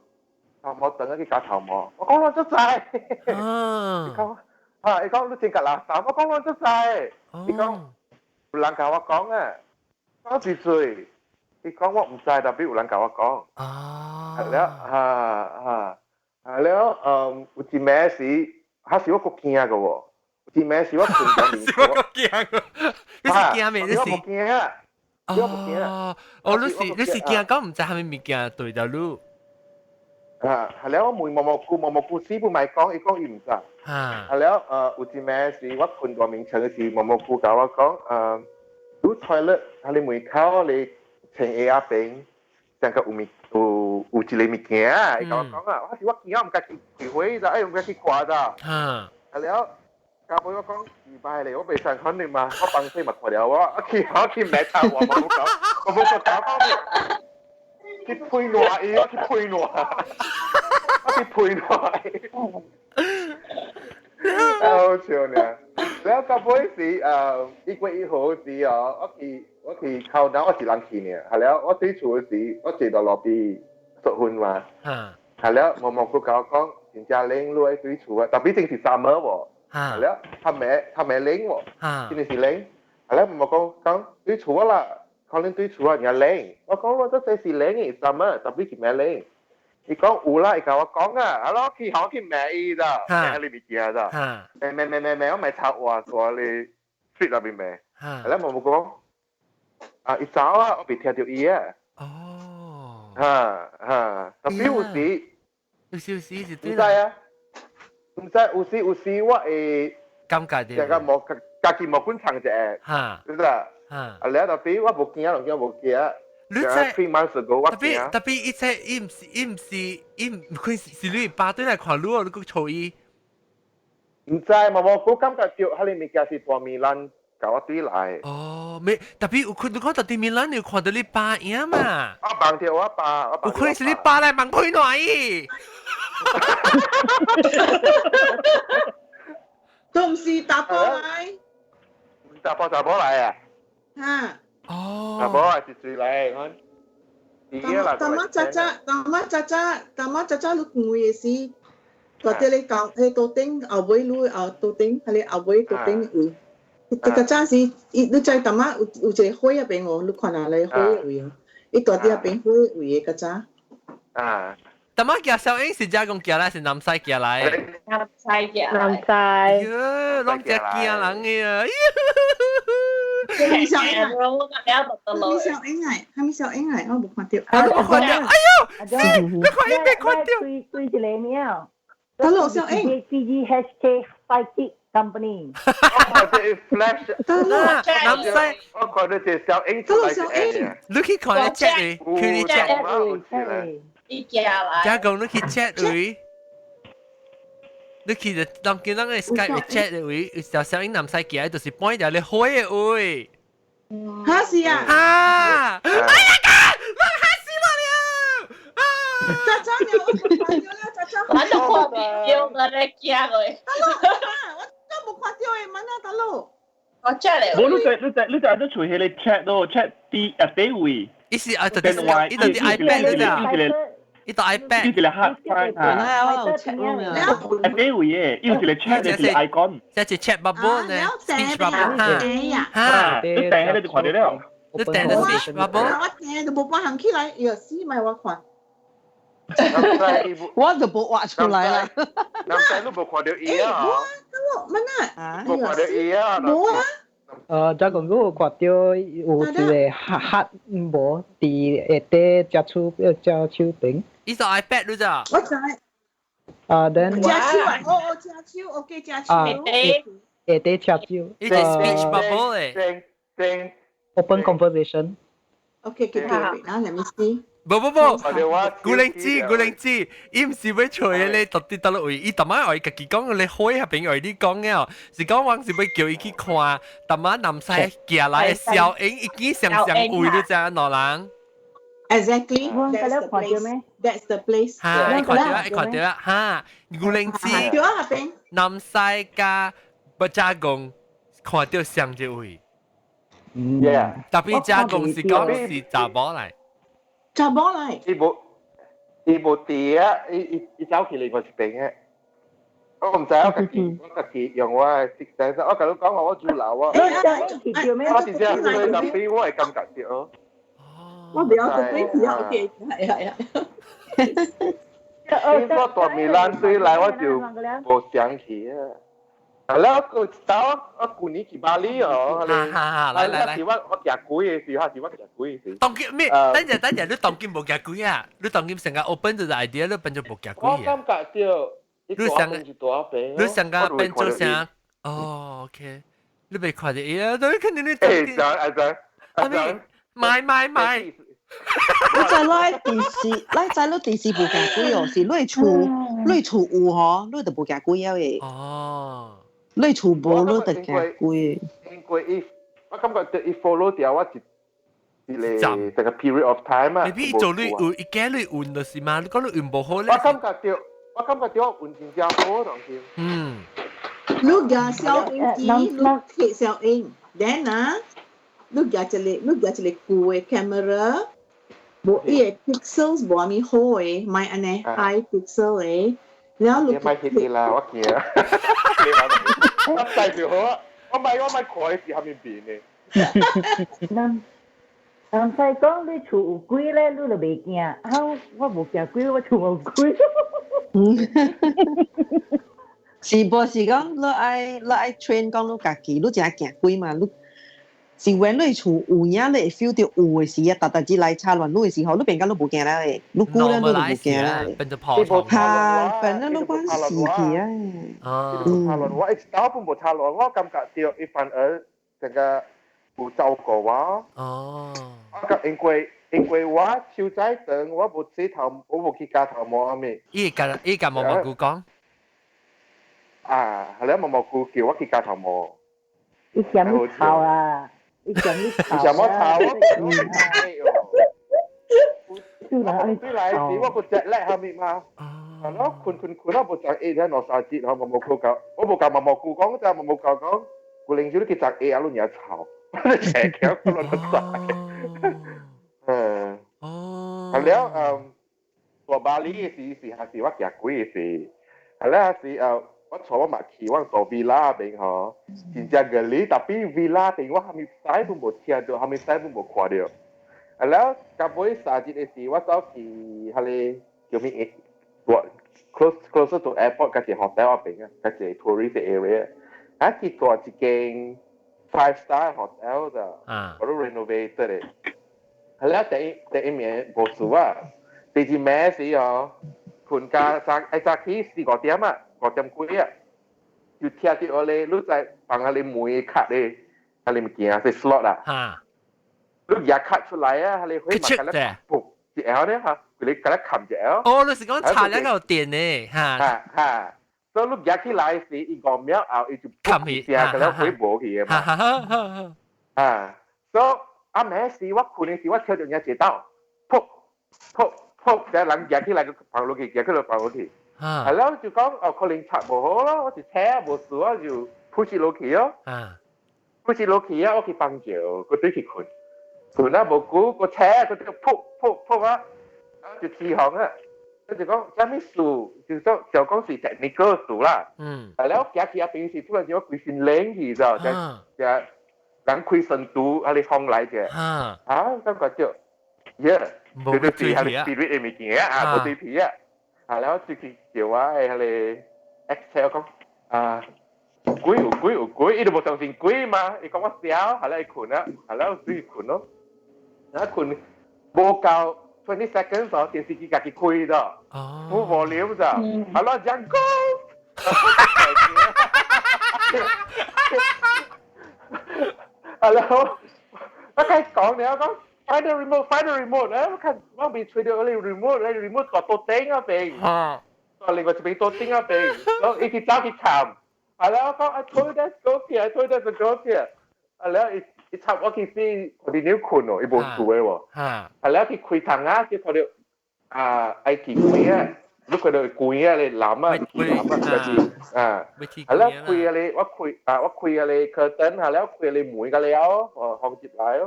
我等一啲假頭毛，我講亂咗滯。你講你正格垃圾，我講亂咗滯。你講有人教我講啊，我住嘴。你講我唔知，特別有人教我講。係了，係了，有啲咩事，係時我個驚嘅喎。有啲咩事我全部面錯。我驚嘅，你是驚咩？你是我冇驚啊！我冇驚啊！你是驚講唔知係咪物件對到路？係了，我默默故事唔係講，伊講伊唔知。係了，有啲咩事我判斷名稱嘅時，默默故教我講，如 toilet 喺你門口你請 A 阿邊，成個有一個物件，伊教我講啊，我驚唔敢去開會咋，唔敢去掛咋。係了，教俾我講2拜嚟，我未上肯定嘛，我幫佢咪過了我去買茶我冇講，我冇講講。去配耐嘢，我去配耐，我去配耐，好笑呢！แล้วก็บ่สิอีกว่าอีโหสิ我去เข้าน้ำ我是人去เนี่ยแล้ว我對厝時我坐到落邊熟瞓嘛แล้ว默默佢教我講真正冷落對厝啊特別正是 summer 喎แล้วทำแม่冷喎真係是冷แล้ว默默講對厝啦可能對厝啊人冷我講我都係是冷嘅 summer 特別是咩冷你講有啦，你教我講啊，阿攞去好去買伊咋，買你咪見咋，買我買插話過你 street 入邊買，係啦，冇講，一早啊，我未聽到伊啊，特別有時是對啦，唔知有時我會感覺啲，成個冇家己冇管長隻，對啦，啊咧特別我冇見啊，兩件冇見啊。3 months ago 我驚特別伊隻伊唔佢是你爸對嚟看路啊，你個錯伊。唔知我感覺到喺你物件是大米蘭搞我對來。哦，未特別有看到講特別米蘭你有看到你爸樣嘛？我幫條我爸，有可能是你爸嚟問佢耐。都唔是打波嚟。打波嚟啊！嚇！打波係絕對嚟，我。大媽喳喳，你講嘅事，或者你講喺度頂後尾路度頂，喺你後尾度頂位。個陣時，你知大媽有一個火入邊我，你看下你火位啊，你到底入邊火位嘅個陣。但乜叫小英是只講叫來是南西叫來？南西嘅，南西，喲，攏只叫人嘅啊！係咪小英啊？我哋都得咯。係咪小英啊？係咪小英啊？我冇看到。我看到，哎呦，是，你看伊被看到。對一個了。得咯，小英。PG hashtag psychic company。我看到 flash，得咯，南西，我看到隻小英得咯，小英。你去看你 chat 佢，佢你 chat，啲嘅啦。假講你去 chat 佢，你去就當見到你 Skype 嘅 chat 佢，就小英南西嘅，就是 point 就你開嘅會。嚇是啊！啊！哎呀哥，我嚇死我了！啊！渣渣了，我冇看到了，渣渣。我都看唔到我哋驚佢。我冇看到誒，問啊，得咯。我真係。我你就都除起你 chat 咯 ，chat 啲低位。伊是啊，就啲 iPad 啦，伊個 iPad。呢個係 hard drive 啊。我有 check 咯。低位嘅，呢個係 chat 你係 icon。即係 chat bubble 呢，speech bubble 嚇，你訂喺你就看到了。你訂咗 speech bubble。我訂就冇辦行起來，又試咪我看。我就冇畫出來啦。南西你冇看到伊啊？乜啊？冇看到伊啊？冇啊。再講嗰個有一個黑膜喺下底隻手柄。伊個 iPad 你咋？我知。then 隻手啊，隻手，OK，隻手。下底隻手。伊個 speech bubble 咧。Open conversation。OK，給佢嗱，let me see。不，古靈知，伊唔是要吹咧，特啲得落位。伊特晚我家己講，你開下邊外啲講嘅，是講我是要叫伊去看，特晚南西行來嘅小英，已經上會你知喏人。Exactly. That's the place. That's the place. 嚇，你看到啦，嚇，古靈知，南西加不加工，看到上一位。Yeah。特別加工是講是查某嚟。查某嚟。伊無地啊！伊走起嚟我是病嘅。我唔知我家己用我係識仔，我甲你講我住樓啊。我直接去搭飛，我係感覺啲哦。我唔要做飛機啊 ，OK， 係。我大米蘭水嚟我就冇想起啊。แล้วก็ตอนกูนี่กี่บาลีอ๋อ嚟สิว่า我夾鬼嘅事，係我夾鬼嘅事。當劍咩？等陣，你當劍冇夾鬼啊？你當劍成個 open 就 idea， 你變咗冇夾鬼啊？我感覺到，你成個變做啥？哦 ，OK， 你未看到呀？你肯定你當劍。買。你再攞電視，再攞電視冇夾鬼哦，是攞厝有嗬，攞就冇夾鬼嘅。哦。你厝無你就夾鬼。因為我感覺到伊 follow 掉我一個 period of time 啊。你做你運，伊假你運就是嘛？你講你運無好咧。我感覺到我運真正好當時。你夾小英機，你貼小英 ，then 啊，你夾一個舊嘅 camera， 冇伊個 pixels 冇咁好嘅，買安尼 high pixel 嘅。然後你買起啲啦，我見啊，我帶住好，我買看嘅時候面變嘅。南西講你厝有鬼咧，你就袂驚。我無驚鬼，我厝無鬼。是無是講你愛 train 講你家己，你真係驚鬼嘛？你是when你厝有影，你會 feel 到有嘅時啊，特之來插亂你嘅時候，你變緊你無驚啦誒，你估咧你就無驚啦。變咗破窗。係，變咗你關事去啊。插亂，我一刀都冇插亂，我感覺到一反而成個有照顧我。哦。因為我手仔長，我冇洗頭，我冇去加頭毛啊咩。依家毛毛菇講。啊，係啦，毛毛菇叫我去加頭毛。你嫌你吵啊！你嫌你吵。你嫌我吵，我唔係哦。對來時我個隻叻後面嘛，係咯，困我冇隻 A 喺攞曬節，我冇講，我冇教毛毛菇講，就冇冇教講，個領袖都叫隻 A 啊，攞嘢吵，成條個輪得曬。係แล้วตัวบาลีสิหาสิว่าอยากคุยสิแล้วสิว่าชอบว่ามาขี่ว่าตัววิลล่าเป็นเหรอจริงจังกันเลยแต่พี่วิลล่าเป็นว่าทำให้สายบุ้มบดเทียนด้วยทำให้สายบุ้มบดขวาเดียวแล้วกับบริษัทจีนสิว่าชอบขี่ทะเล叫咩ตัว closer to airport ก็จะ hotel อ่ะเป็นก็จะ tourist area อ่ะที่ตัวจะเก่ง five star hotel จ้ะก็รู้ renovated เลยแล้วแต่เมียบอกสูว่าตีจีแม่สิอ๋อคุณกาจากไอ้จากที่สี่ก่อเตรียมอ่ะก่อเตรียมคุยอ่ะอยู่เที่ยวที่อะไรรู้ใจฟังอะไรมวยขัดเลยอะไรเมื่อกี้อ่ะเป็น slot อ่ะลูกอยากขัด出來啊อะไร可以買กันแล้วปุ๊บจีเอลเนี่ยค่ะ佢哋กันแล้ว冚จีเอล哦你是講查兩個電呢嚇所以ลูกอยากที่來時一個秒後一就冚起กันแล้ว可以冇去啊嘛所以阿แม่สิว่าคุณสิว่าเที่ยวอย่างเงี้ยจะต้องปุ๊บแต่หลังอยากที่來個跑落去อยากที่เรา跑落去แล้ว就講可能插冇好咯我就車冇事我就 push 落去咯push 落去啊我去幫住個對去困คุณน่ะบอกกูก็แช่ก็จะพุว่าจะทีห้องอ่ะก็จะก็จะไม่สู้就講是 technical สู้啦แล้วแกที่เป็นสิทุกคนจะว่าคุยสินเล้งทีจ้ะจะหลังคุยสันตูอะไรห้องไรเจ้ก็ก็จะเยอะดูสิอะไรสปิริตเอมิกี้บทผีแล้วจะเกี่ยวว่าอะไร Excel ก็กุยอีดูบทสังสิงกุยมาอีกคำว่าเสียวอะไรคุณนะแล้วซื้อคุณเนาะนะคุณโบกาว20 seconds ต่อ電視機架嘅開咗，冇 volume 咋，係咯，人工。係咯，我睇講你講 find the remote 咧，我睇我未吹到嗰啲 remote ตัว頂啊邊，ตัว另外就邊ตัว頂啊邊，แล้วอีกที่走去冚，係咯，我講 I told us go here，I told us go here，係咯。一插我去試佢哋鳥困喎，一部數嘅喎，係แล้วที่คุยทางอ่ะที่เขาเรียกไอ้ที่คุยอ่ะลูกเขาเรียกคุยอะไรหลามอ่ะที่หลามอ่ะก็คือแล้วคุยอะไรว่าคุยอะไรเคอร์เทนแล้วคุยอะไรหมวยกันแล้วห้องจิบแล้ว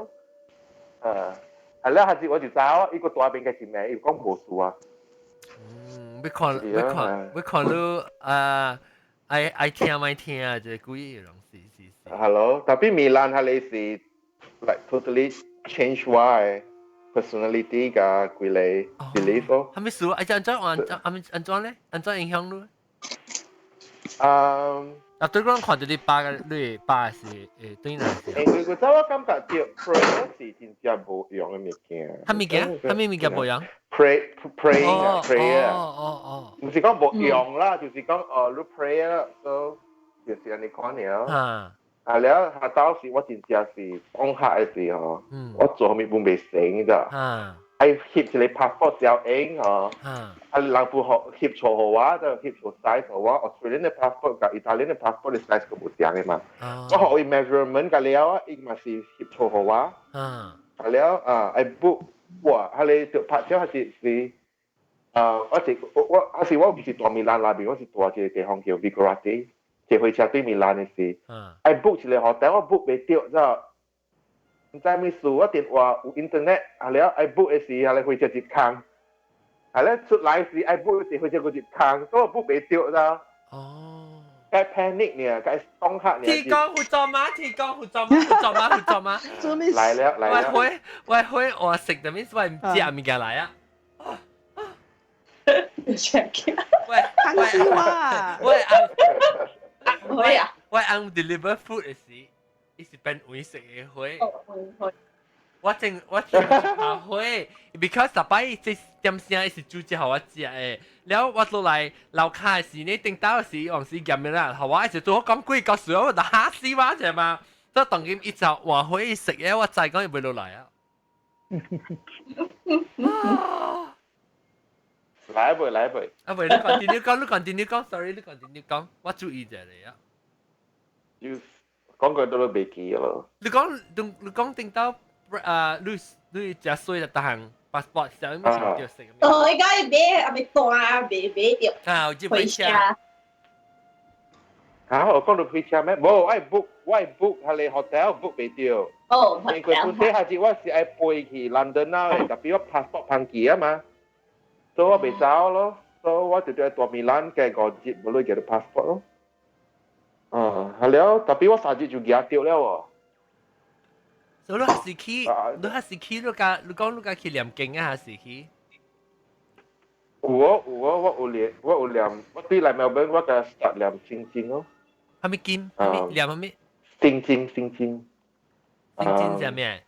แล้วหาจิ我就走一個大邊嘅前面要講無數啊ไม่看lu I聽咪聽啊就故意讓Hello, tapi Milan hari si like totally change why personality 噶佢哋 belief 咯。係咪數？安怎咧？安怎影響你？對講看到你爸是對哪？因為我我感覺到 prayer 是真正無用嘅物件。係咪物件無用 ？prayer 唔是講無用啦，就是講你 prayer 都就是安尼講了。แล้วตอนสิว่าจริงๆสิต้องหาสิฮะว่า做咪唔未成咋ไอ้翕一個 passport 就เอง人不好翕錯話就翕錯 size 話 Australian 嘅 passport กับ Italian 嘅 passport 嘅 size ก็唔一樣嘅嘛我學 measurement กันแล้วอีกมาสิ翕錯話แล้วไอ้ book ว่า佢哋就拍照係我唔是ตัวมิลาน那邊我是ตัว一個地方叫 Vigorati坐火車對米蘭嘅事，I book 一個 hotel，我 book 未到，就唔知咩事，我電話有 internet，係了 I book 嘅時，係火車接坑，係咧出來時 I book 嘅時火車個接坑，所以我 book 未到咋。該 panic 呢，該當刻呢。提供輔助嗎？來了。我食的面我唔知係咪嘅嚟啊？我按 deliver food 嘅時，伊是變為食嘅會。我正下會 ，because 十擺即點聲是煮之後我食嘅，แล้ว我落嚟樓下嘅時呢，頂到嘅時往時咁樣啦，後我一直做講幾個時候，我就嚇死我啫嘛，所以當佢一就話可以食嘅，我再講又唔會落嚟啊。來一杯。啊，喂，你 continue 講 ，sorry， 你 continue 講，我注意咗你啊。要講句都未記咯。你講定到你食水就行 passport 上面就食。應該買大買就回車。我講到回車咩？冇，我 book 係你 hotel book 未到。因為本身係我是愛飛去 London 啦，特別我 passport พังกี่啊嘛。所以我未走咯，所以我就喺ตัว米蘭嘅個節冇攞嘅 passport 咯。係了，特別我3日就夾掉了喎。所以你係去，你講去念經啊，還是去？唔我有念，我對嚟 Melbourne 我嘅 start 念星星咯。係咪金？係咪念係咪？星星。星星係咩？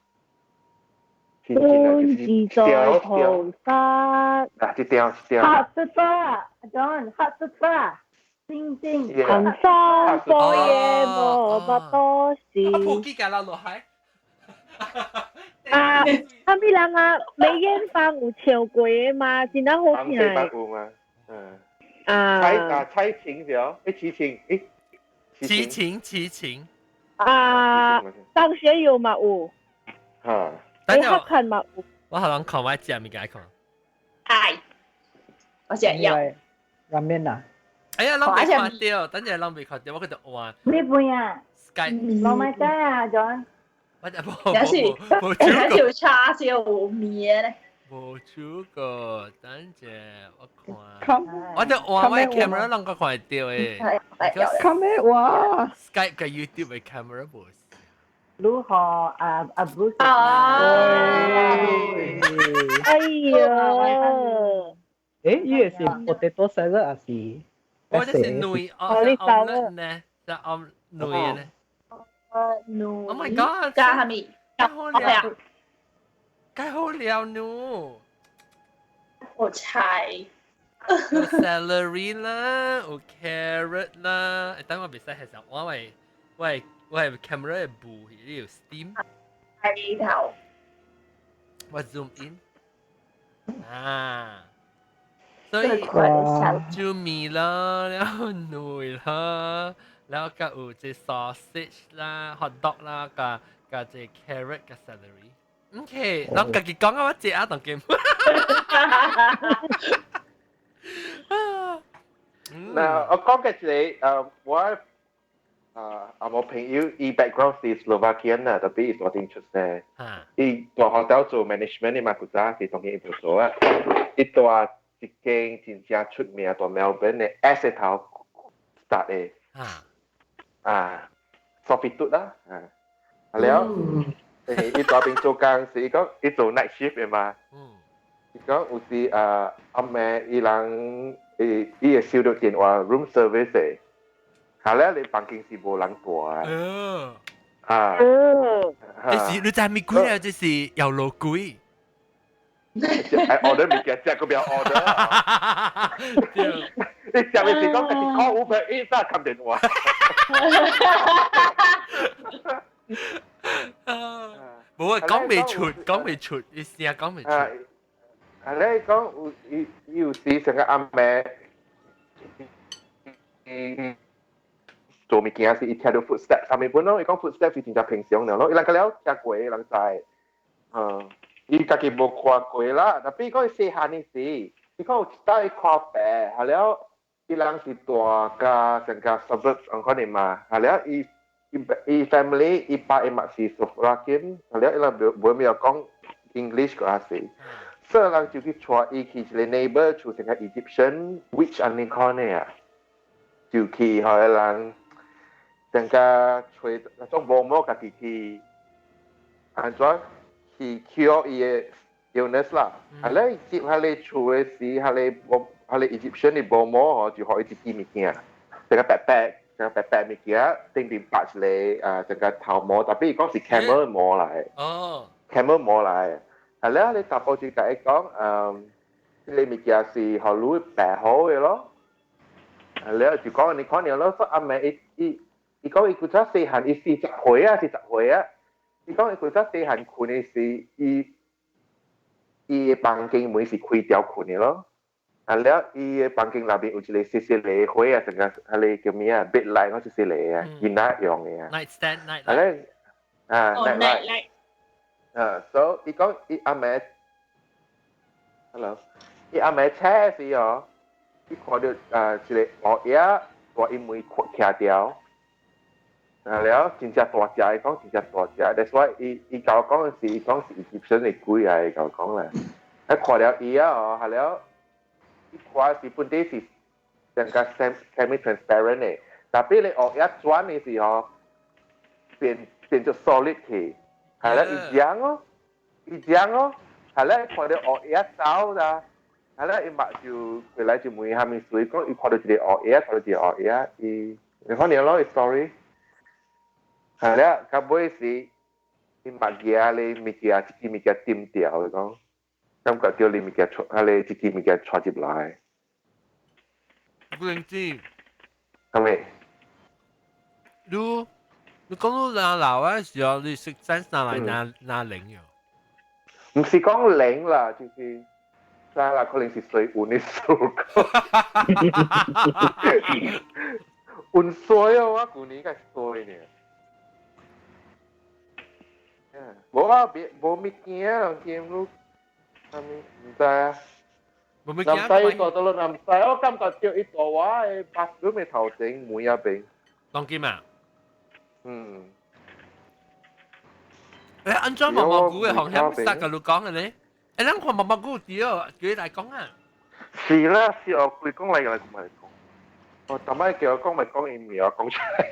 星星啊，自在菩薩，啊，一條。黑色花，John，黑色花，星星行山多嘢無不多事。我記㗎啦，落海。啊，後尾人啊，梅艷芳有唱過嘅嘛，真係好聽嘅。有嘛？猜情咗，痴情。啊，當學有嘛有？嚇。你黑看嘛有？我可能看我食物件看。係，我想要。拉麵啊！哎呀，攏未看到，等陣攏未看到，我覺得哇。咩杯啊 ？Sky。糯米雞啊，John。我就冇條叉燒面咧。冇煮過，等陣我看。我就話我 camera 攏個看得到誒。看咩話 ？Skype 嘅 YouTube 嘅 camera 冇。如何啊？Bruce。哎呀！誒，呢個是 potato salad 還是？我這是女omelette 呢？是 omelette 女嘅呢？Oh my god！ 加係咪？太好了，太好了呢！我猜。有 celery 啦，有 carrot 啦。等我別使係時候，我係 camera 嘅布，呢條 steam。係頭。我 zoom in。啊！所以就米啦，然後女啦。แล้วก็อูจะ sausage 啦 hot dog 啦ก็จะ carrot กับ celery โอเคลองกับกี่ก้องว่าเจ๊ต้องกิน嗱，我講嘅係我我朋友伊 background 是 Slovakian 啊，特別伊做定出世，伊做 hotel 做 management 嘅嘛，古早是當然伊做啊，伊做一間真正出名做 Melbourne 嘅 asset 頭 start 嘅。Sophie 嘟啦，แล้วอีตัวเป็น做工是伊講伊做 night shift 嘅嘛，伊講有時暗暝伊人伊會收到電話 room service 嘅，後來你房間是無人住啊，你就係咪貴啊？這是有路貴。order 物件，只個表 order。你上面是講係 call Uber Eats 啊，撳電話。冇啊，講未出，你試下講未出。你講有時成個暗暝，做物件是伊聽到 footstep 上面本咯，伊講 footstep 是真正平常嘅咯，伊人個了食過，人知，伊家己無看過啦，但係講細漢嘅事，伊講有一帶看白，後了伊人是大家成個 suburb 咁可能嘛，後了伊 family 伊爸伊媽是 Slovakian，後了伊人冇咩講 English 嗰下事，所以人就去帶伊去一個 neighbor 做成個 Egyptian witch 安尼可能啊，就去後人成個吹那種毛毛家己去安怎？去 cure 伊嘅 illness 啦，後來接下嚟厝嘅時，後來 Egyptian 嘅保姆嗬，就學伊一支物件，成個白白物件，定定拔出嚟，成個頭毛，特別講是 camel 毛嚟，camel 毛嚟，後來你答報就甲伊講，呢物件是學女白好嘅咯，後來就講你可能咯，所以阿妹伊講伊佢真細漢，伊40歲啊。伊講伊佢真細漢困嘅時，伊嘅房間門是開條困嘅咯。แล้ว伊嘅房間內邊有一個細細個火啊，成個係你叫咩啊 ？bed light 嗰細細個啊，見得用嘅啊。night stand night light。night light。so 伊講伊阿妹 ，hello， 伊阿妹車時哦，伊看到一個鵝鴨，把伊門開掉。แล้ว真正大隻，伊講真正大隻 ，that's why 伊甲我講嘅是，伊講是Egyptian嘅鬼啊，伊甲我講啦。一看了伊啊，後了，伊看是本地是成個 semi transparent 嘅，但係你學一轉嘅時候，變做 solid 去，係啦，伊講哦，後了看到學一走啦，係啦，伊目就回來就問下面水講，伊看到一個學嘢，看到一個學嘢，伊可能咯，story。係啦，到尾時伊目嘢你物件一支物件點掉，佢講，感覺叫你物件錯，你一支物件錯入來。不能知。係咪？你講到哪老嘅時候，你識真上來哪零樣？唔是講零啦，就是真啦，可能是水運的數運水啊！我舊年個水呢。冇啊，冇物件啊，見到係咪唔知啊？冇物件。南西個到南西，我感覺叫一朵話誒，八九咪頭整每一邊。當劍啊？嗯。誒，安裝毛毛菇嘅行響塞個路講嘅咧？誒，咱看毛毛菇屌，叫你嚟講啊。是啦，是我佢講嚟嘅，唔係講。我頭尾叫我講咪講伊名，我講出嚟。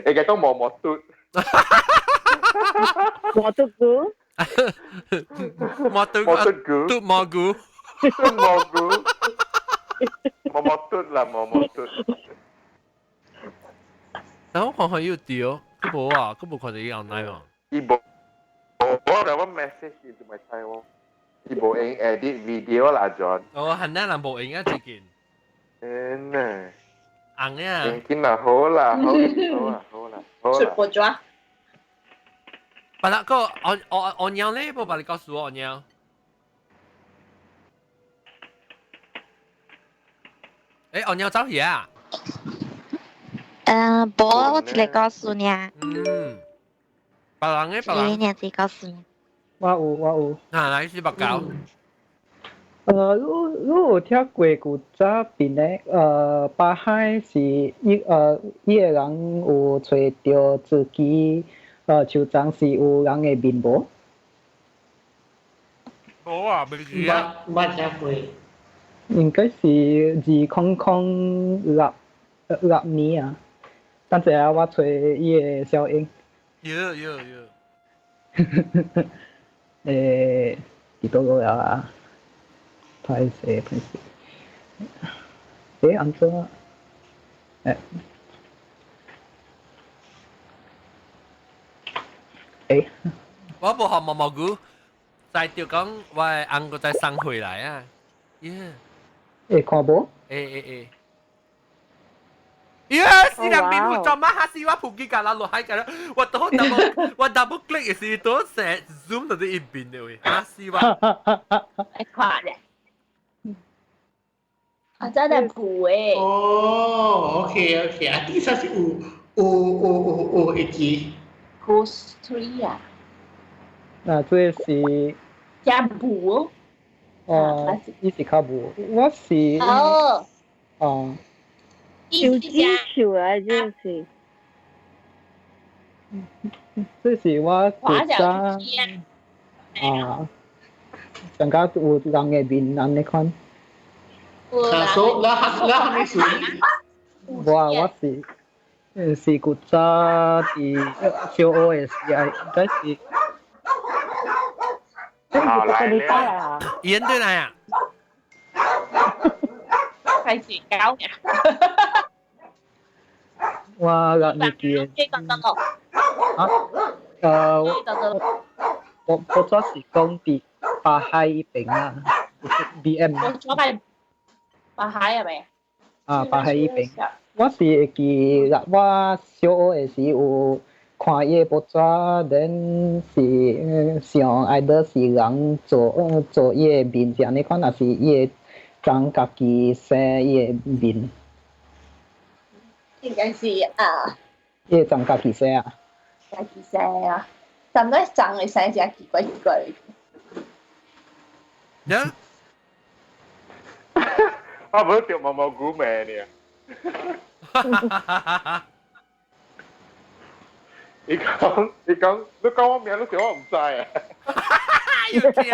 你嘅講毛毛嘟。毛嘟菇。毛嘟菇。嘟毛菇。嘟毛菇。毛毛嘟啦，毛毛嘟。但我看佢要屌，佢冇啊，佢冇看到要奶喎。伊冇，我哋我 message 就咪睇喎。伊冇影 edit video 啦，John。哦，係那人冇影啊，之前。呢？硬啊！影見啦，好啦，好啦，好啦。直播抓。把那個我娘咧，不把你告訴我娘。誒，我娘走嘢啊！冇，我只嚟告訴你啊。別人嘅別人。你自己告訴你。我有。啊，來是白狗。你有聽過古早邊咧？巴海是伊個人有找到自己手掌是有人嘅面無？冇啊，未知啊。冇聽過。應該是2006年啊。等陣啊，我找伊個小英。有。幾多個啊？歹勢。安怎？我無學毛毛菇，在條講我翁個再送回來啊。會看無？是人面會做乜下事？我普及㗎啦，落海㗎啦，我 double click 嘅時都成 zoom 到啲一邊嘅喂，下事話。太快咧！啊，真係補誒。哦，OK， 啊，啲實是有一支。Cruise 3啊。嗱，這是。加補。伊是較無，我是。有技術啊，就是。這是我國家。上加有人嘅面安尼款。那是我是古早啲小 OS 啊，應該是。好來了。演對來啊！開始搞嘅。我諗你啲。我做是講啲巴海嗰邊啊 ，BM。我做係巴海係咪？巴海嗰邊。我是會記得我小學時有看伊個報紙，then 是想愛得是人做伊個面是安尼款，也是伊個長家己生伊個面。應該是啊。伊個長家己生啊。家己生啊，但係長嘅生只奇怪。呀？我唔係條毛毛菇咩呢？你講，你講我名嗰時我唔知啊。要聽。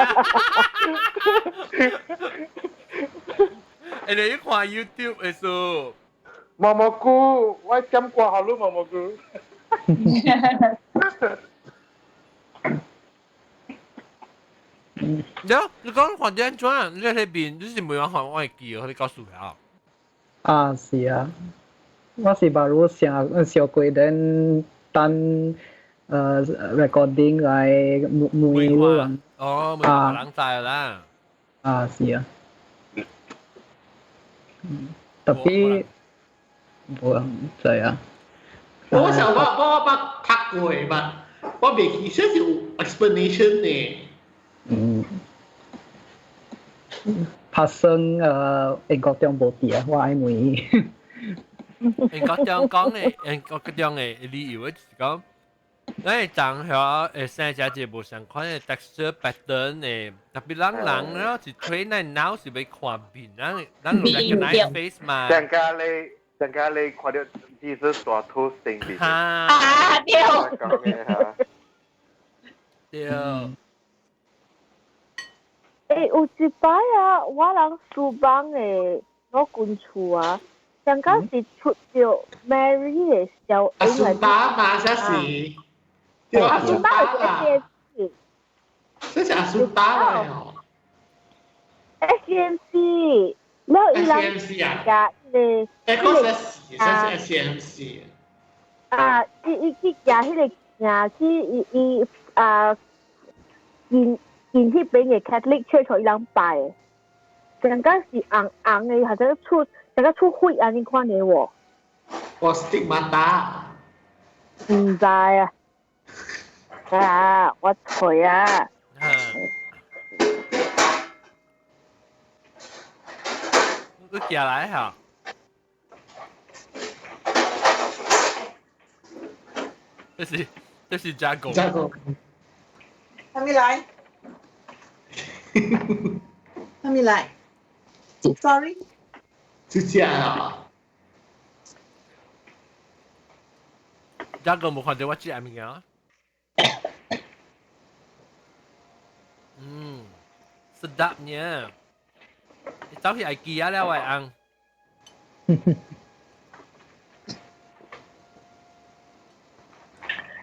你哋看 YouTube 嘅數。毛毛菇，我點過下咯毛毛菇。你講或者怎樣？你喺邊？你是每晚看我會記，我你告訴我。啊，是啊，我是把路小鬼等等recording 來每路人。哦，每個人知啦。啊，是啊。tapi 冇人知啊。我想我讀過嘅嘛，我未記實有 explanation 嘅。發生英國中冇啲啊，我愛每。英國中講嘅，英國中嘅理由就是講，誒，張學生隻節目相關嘅 texture pattern 嘅，特別人咯，是推那腦是要看面，咱 recognize face 嘛。增加你看到Jesus大頭性別。對。講嘅嚇。對。有一擺啊，我人書房誒攞關厝啊，上港是出咗 Mary 嘅小阿蘇巴嘛，這是。對阿蘇巴啦。這是阿蘇巴嚟哦。SMC，然後伊人家咧，嗰是 SMC。啊，伊去行迄個行去伊見迄邊嘅 Catholic Church 伊人拜嘅，上港是紅嘅，或者上港出血啊，你看你喎。我 stigmata。唔知啊。啊，我吹啊。你寄來哈？這是加工。加工。還沒來。還沒來。Sorry。就這樣啊。加工冇看到我隻名啊。sedapnya. Tahu si IKEA lah wai ang.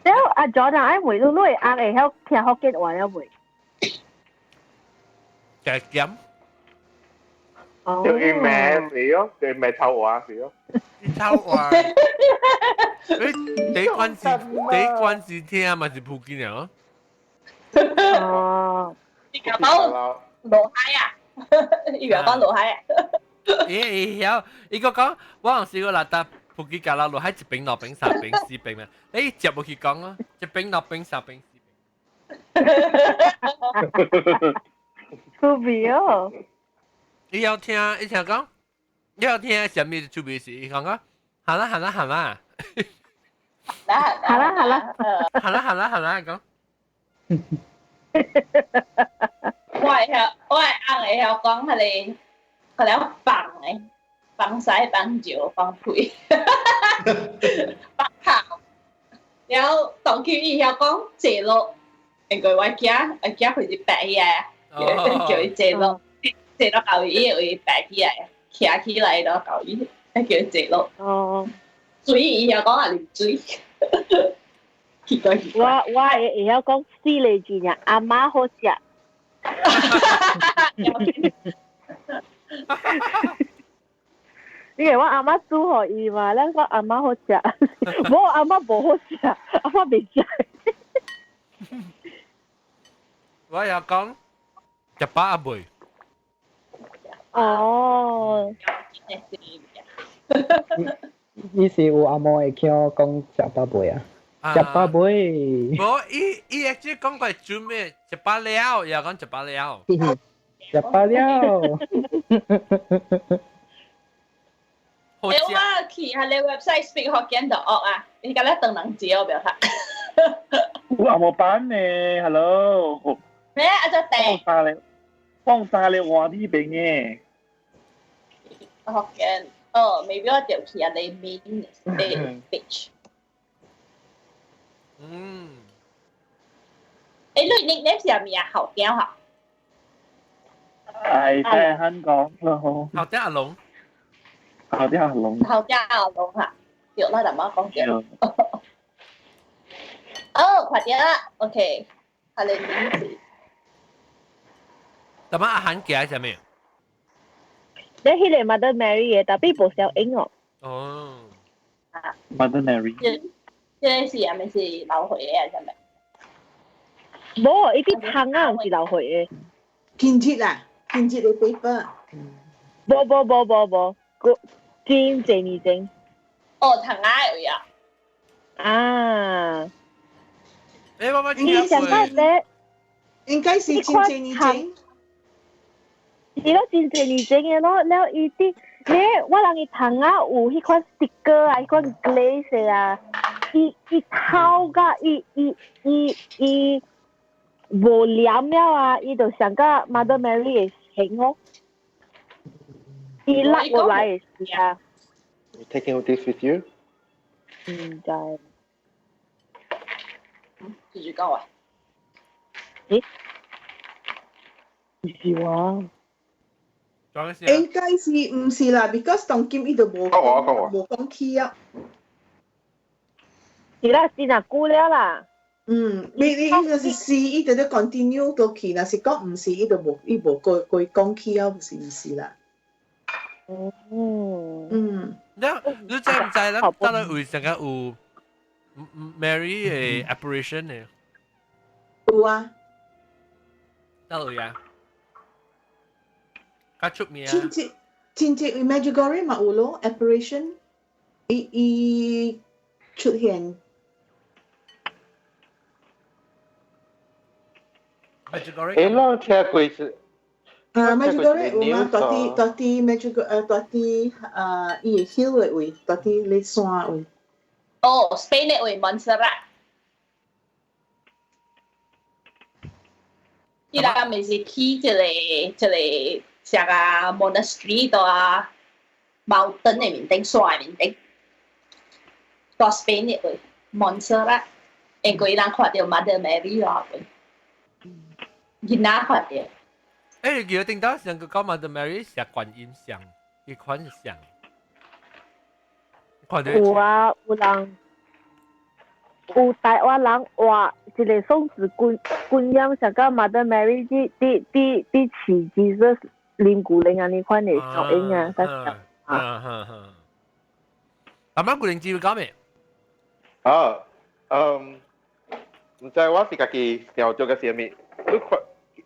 Nếu John ai mùi luôn luôn ăn ấy theo theo học kết quả mùi. Chả kiếm. Từ em mẹ xíu, từ em mẹ thâu quả xíu. Thâu quả. Đấy quan gì thế mà是普京了。哦。你搞到落海啊？伊搞到落海啊？曉，伊個講，我有試過啦，但普京搞到落海一餅兩餅三餅四餅啦，你接冇去講啊？一餅兩餅三餅四餅。趣味哦！伊要聽講，你要聽什麼趣味事？伊講講，好啦，好啦，講。我係硬係有講佢哋放嘅，放西放酒放配，放炮，然後當佢以後講謝落，應該我驚佢是白起來，叫佢謝落舊衣會白起來，徛起來咯舊衣，叫佢謝落。哦，水以後講係連水。我會曉講四個字呀，阿媽好食。因為我阿媽煮互伊嘛，咱講阿媽好食，無阿媽無好食，阿媽未食。我要講一百阿妹。哦。伊是有阿嬷會叫我講食百倍啊。食百倍。無，伊actually講過做咩？食百了，又講食百了。食百了。我去下你 website speakhokkian.org 啊，你而家等人字我表達。阿冇班呢 ，hello。咩？阿隻地。放晒你話呢邊嘅。Hokkien，哦，maybe 我條去下你 main page。嗯。誒，你 nickname 係咩啊？後雕嚇。係喺香港咯。後雕阿龍。後雕阿龍。後雕阿龍嚇，對啦，就冇講嘅。哦，快啲啦 ，OK，係你名字。咁阿韓嘅係啥物？你迄個 Mother Mary 嘅，但係無小英哦。哦。Mother Mary。即係是係咪是流血嘅啊？係咪？冇，呢啲湯啊，唔是流血嘅。建設啊，建設你 paper。冇，個真正你真。哦，湯啊位啊。啊。誒，我你想法咧？應該是真正你真。是咯，真正你真嘅咯，了伊啲，咧我人伊湯啊有迄款 sticker 啊，迄款 glaze 啊，伊透甲伊無黏了啊，伊就像個 Mother Mary 嘅形哦，伊落過來嘅是啊。You taking this with you？ 唔知。繼續講啊。咦？唔是喎。應該是唔是啦 ？Because 當今伊就無講起啊。是啦，是若久了啦。你就是伊就咧 continue 到去，若是講唔是，伊就無過講起啊，唔是啦。你知唔知咧？當然會成個有 Mary 嘅 apparition 嘅。有啊。得呀。較出名啊！真正 Medjugorje 嘛有咯 apparition， 伊出現。Medjugorje。咯，聽過是。Medjugorje 有嘛？大啲 Medjugorje 大啲伊個 hill 嘅位，大啲你山位。哦 ，Spain 嘅位 Montserrat。伊拉咪是去一個像啊 monastery 度啊 mountain 嘅面頂山嘅面頂，個 Spain 嘅位 Montserrat， 應該人看到 Mother Mary 啦位，囡仔看到。誒，記得聽到上個講 Mother Mary 係觀音像，一款像。有啊，有人。有台灣人畫一個送子觀音，像個 Mother Mary 啲飼Jesus啉古靈啊，呢款嘅效應啊，得啊。啱啱古靈知會講咩？唔知我是家己調做嘅是咩？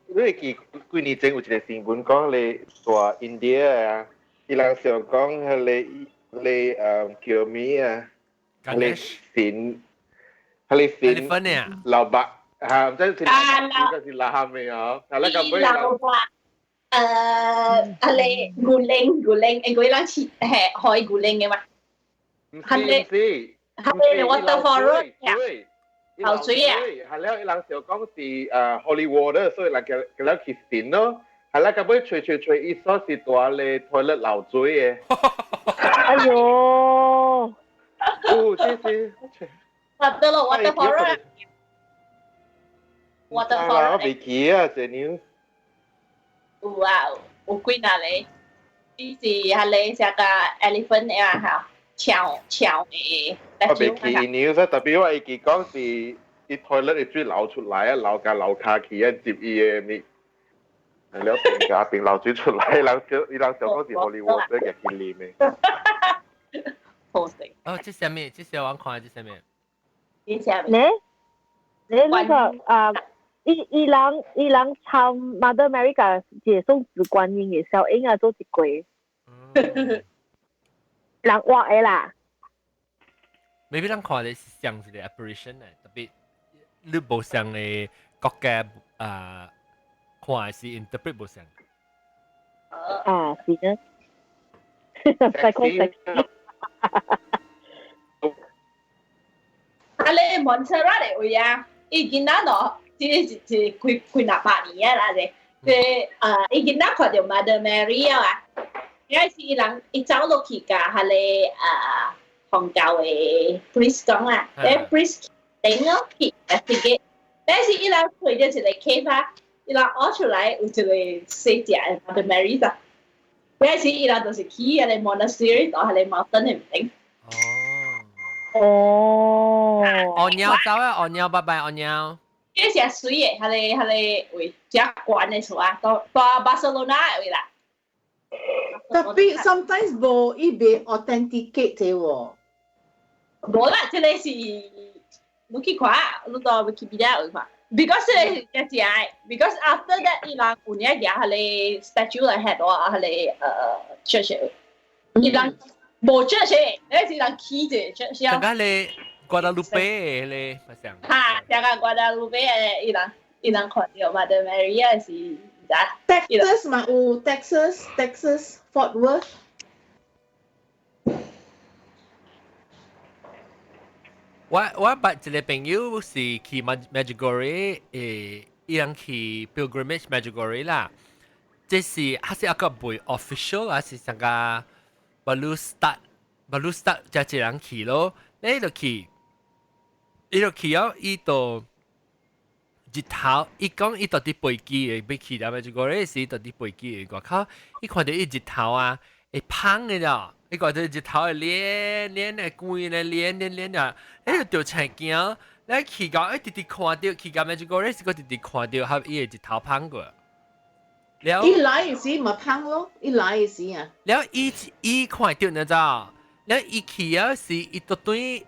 你會記幾年前有一個新聞講你大 India 啊，伊人想講你叫咩啊？你神。California 老伯唔知是拉哈咩啊？係啦，咁老伯你古靈，應該人似係開古靈嘅嘛？係你 waterfall 流水啊？係啦，伊人想講是Hollywood， 所以人叫佢去神咯。係啦，咁樣吹，伊所是大咧toilet流水嘅。哎呦！是。waterfall。我未記啊，這 news。有啊，有幾哪咧？伊是係咧成個 elephant 啊嚇，橋嘅。我未記 news 啊，特別我記講是啲 toilet 嘅水流出來啊，流架流卡去啊，接伊嘅咪，係了邊架邊流水出來，人想講是 Hollywood 嘅去啉嘅。好食。哦，這啥物？這小王看這啥物？你那個伊人抄 Mother Mary 嘅一個送子觀音嘅效應啊，做一個。人畫嘅啦。maybe 咱看的是像一個 apparition 咧，特別你無像嘅國家看是 interpret 無像。啊，是呢。再講啊！你 Montserrat 嚟位啊？伊囡仔喏，即幾廿百年啊啦啫。伊囡仔看到 Mother Mary 啊，有時伊走落去㗎，係你宗教嘅 priest 講啊，啲 priest 頂咯，去investigate。但是伊人推咗一個 cave 啊，伊人攞出來有一個細隻嘅 Mother Mary 咋。有時伊人就是去啊，你 monastery 度係你 mountain 嘅頂。哦，按鳥走啊，按鳥拜拜，按鳥。这些水嘅，係位加關嘅厝啊，到巴塞羅那位啦。Tapi sometimes bo ibe authenticate 嘅喎。冇啦，即係是你去看，你到Wikipedia去看。Because 係嘅只係，because after that 伊人有嘢嘢係 statue 嚟喺度啊，係church，伊人冇 church，誒是人起嘅 church。大家你Guadalupe 咧，咪上。嚇，大家Guadalupe嘅伊人看到嘛，The Maria 是咋？Texas 嘛有 Texas Fort Worth。我捌一個朋友是去 Medjugorje 伊人去 pilgrimage Medjugorje 啦，這是還是一個唔 official 還是成個 Balusta 就一人去咯，你就去哦，伊到日頭，伊講伊到啲飛機嘅，要去到 Medjugorje 時到啲飛機嘅外口，伊看到伊日頭啊，會胖嘅咗。你覺得日頭係連嘅貴咧，連啊！你就掉出鏡，你去到一直直看到，去到Medjugorje時個直直看到，係伊個日頭胖過。แล้ว伊來嘅時咪胖咯，伊來嘅時啊。แล้ว伊看到呢咋？แล้ว伊去啊時，伊到對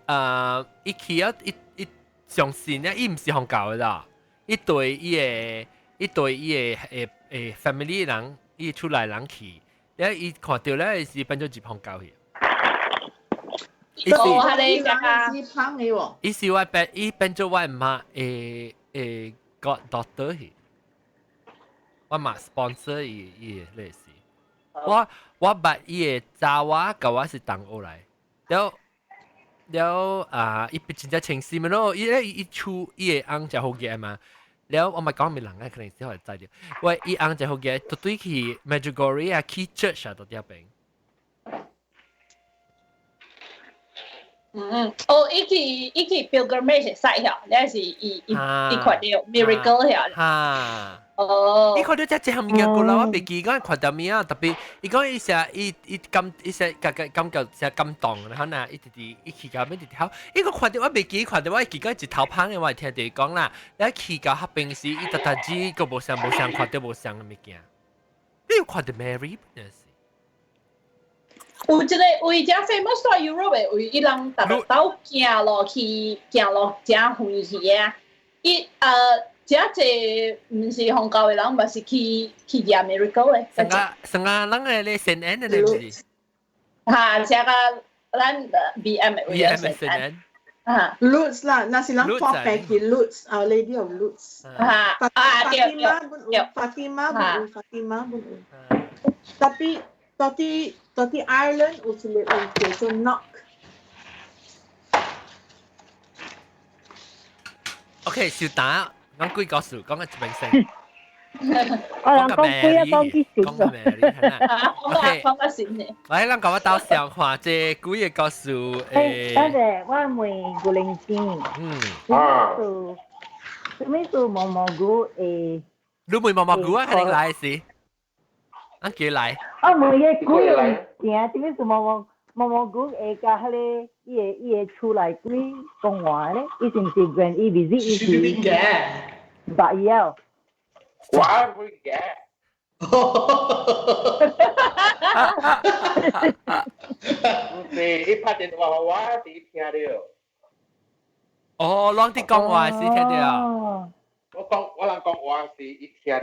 伊去啊伊相信咧，伊唔是香港嘅啦，伊對伊嘅family 人，伊出來人去。แล้ว伊看到咧是變咗一旁教去。伊係你食啊？是胖嘅喎。伊是伊變咗我媽誒 goddaughter 去。我媽 sponsor 伊類似。我捌伊嘅查話，甲我是同學來。แล้ว伊真正清晰咪咯？伊厝伊嘅翁就好嘅嘛。แล้ว我咪講咪人啊，可能之後就知了。喂，伊翁就好嘅，到對去 Medjugorje 啊，去 church 啊，到啲邊。伊去 pilgrimage site 嚇，你是伊看到 miracle 嚇。嚇。哦。伊看到只項物件過啦，我未記講看到咩啊，特別伊講伊成伊感覺成感動，然後呢，伊去到咩地方，伊個看到我未記看到我記講一頭胖嘅，我聽佢講啦，你去到黑邊時，伊特特只個無相看到無相嘅物件，你有看到 Mary 本是？有一個位只 famous 在 Europe 嘅位，伊人逐日都行落去真遠去啊！伊這隻唔是香港嘅人，咪是去啲 America 嘅。成個人嘅咧 CNN 嘅咧唔是？嚇，這個咱 BM 嘅 CNN。嚇 ，Lutz 啦，那是人發白嘅 Lutz，Our Lady of Lutz。嚇，Fatima 本有。Tapi Ireland 有一個叫做 Knock。OK， 小打。講幾個數，講個明星。我諗講幾一講啲少講咩？講個先嘅。我喺諗講我到時候看這幾個數誒。多謝，我問古靈精。咩數毛毛菇誒？你問毛毛菇啊？係你來時？我叫來。我問嘅古靈精，點解數毛毛菇誒？加下咧，伊個出來幾講話咧？伊是唔是 grand 伊 visit 伊是？白妖。哇！會嘅。唔是，伊拍電話我是聽到。哦，啷啲講話是聽到。我人講話是伊聽到。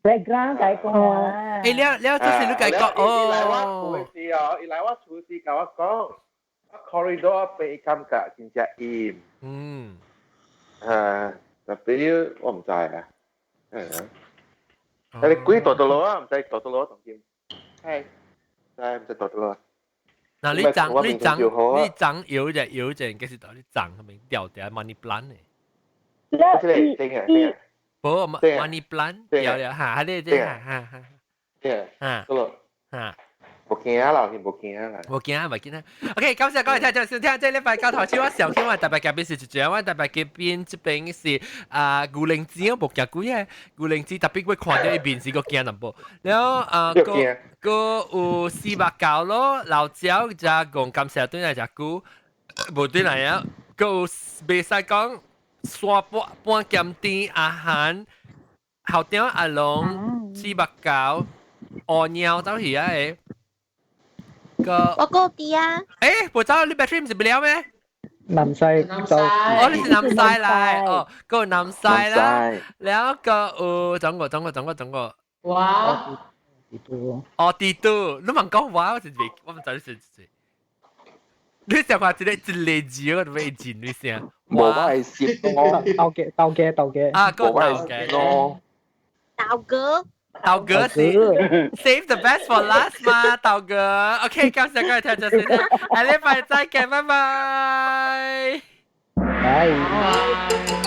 background 解講啊！了，就是你解講哦。伊來我厝時甲我講，corridor 被感覺真正陰。tapi 我唔知啊。你幾多路啊？唔知多路同點？係，唔知多路。嗱，你長搖隻，其實到你長係咪掉掉 money plant 呢？冇 money plant 掉掉嚇，呢啲嚇，嚇。冇驚啦，冇驚啦。冇驚啦。OK， 感謝各位聽眾收聽，即係呢塊交頭先我上天話特別嘉賓是主持人，我特別嘉賓這邊是古靈精冇夾古嘢，古靈精特別會看到一邊是個驚人噃，然後個有四百九咯，老椒就講感謝對嚟隻股，冇對嚟啊，個未使講刷半咸甜阿涵，後點阿龍，豬目狗，鵝鳥走去啊誒，我個啲啊，誒，冇你 battery 唔是不了咩？南西就哦，你是南西嚟，哦，個南西啦，แล้วก็整個，哇！哦，地圖，你問講話，我唔知你是。你想話一個字我都未見你先。冇乜係攝咯。鬥嘅。啊，個鬥嘅咯。豆哥是 save the best for last 嘛，豆哥。OK， 感謝各位聽眾先，下禮拜再見，拜拜。拜。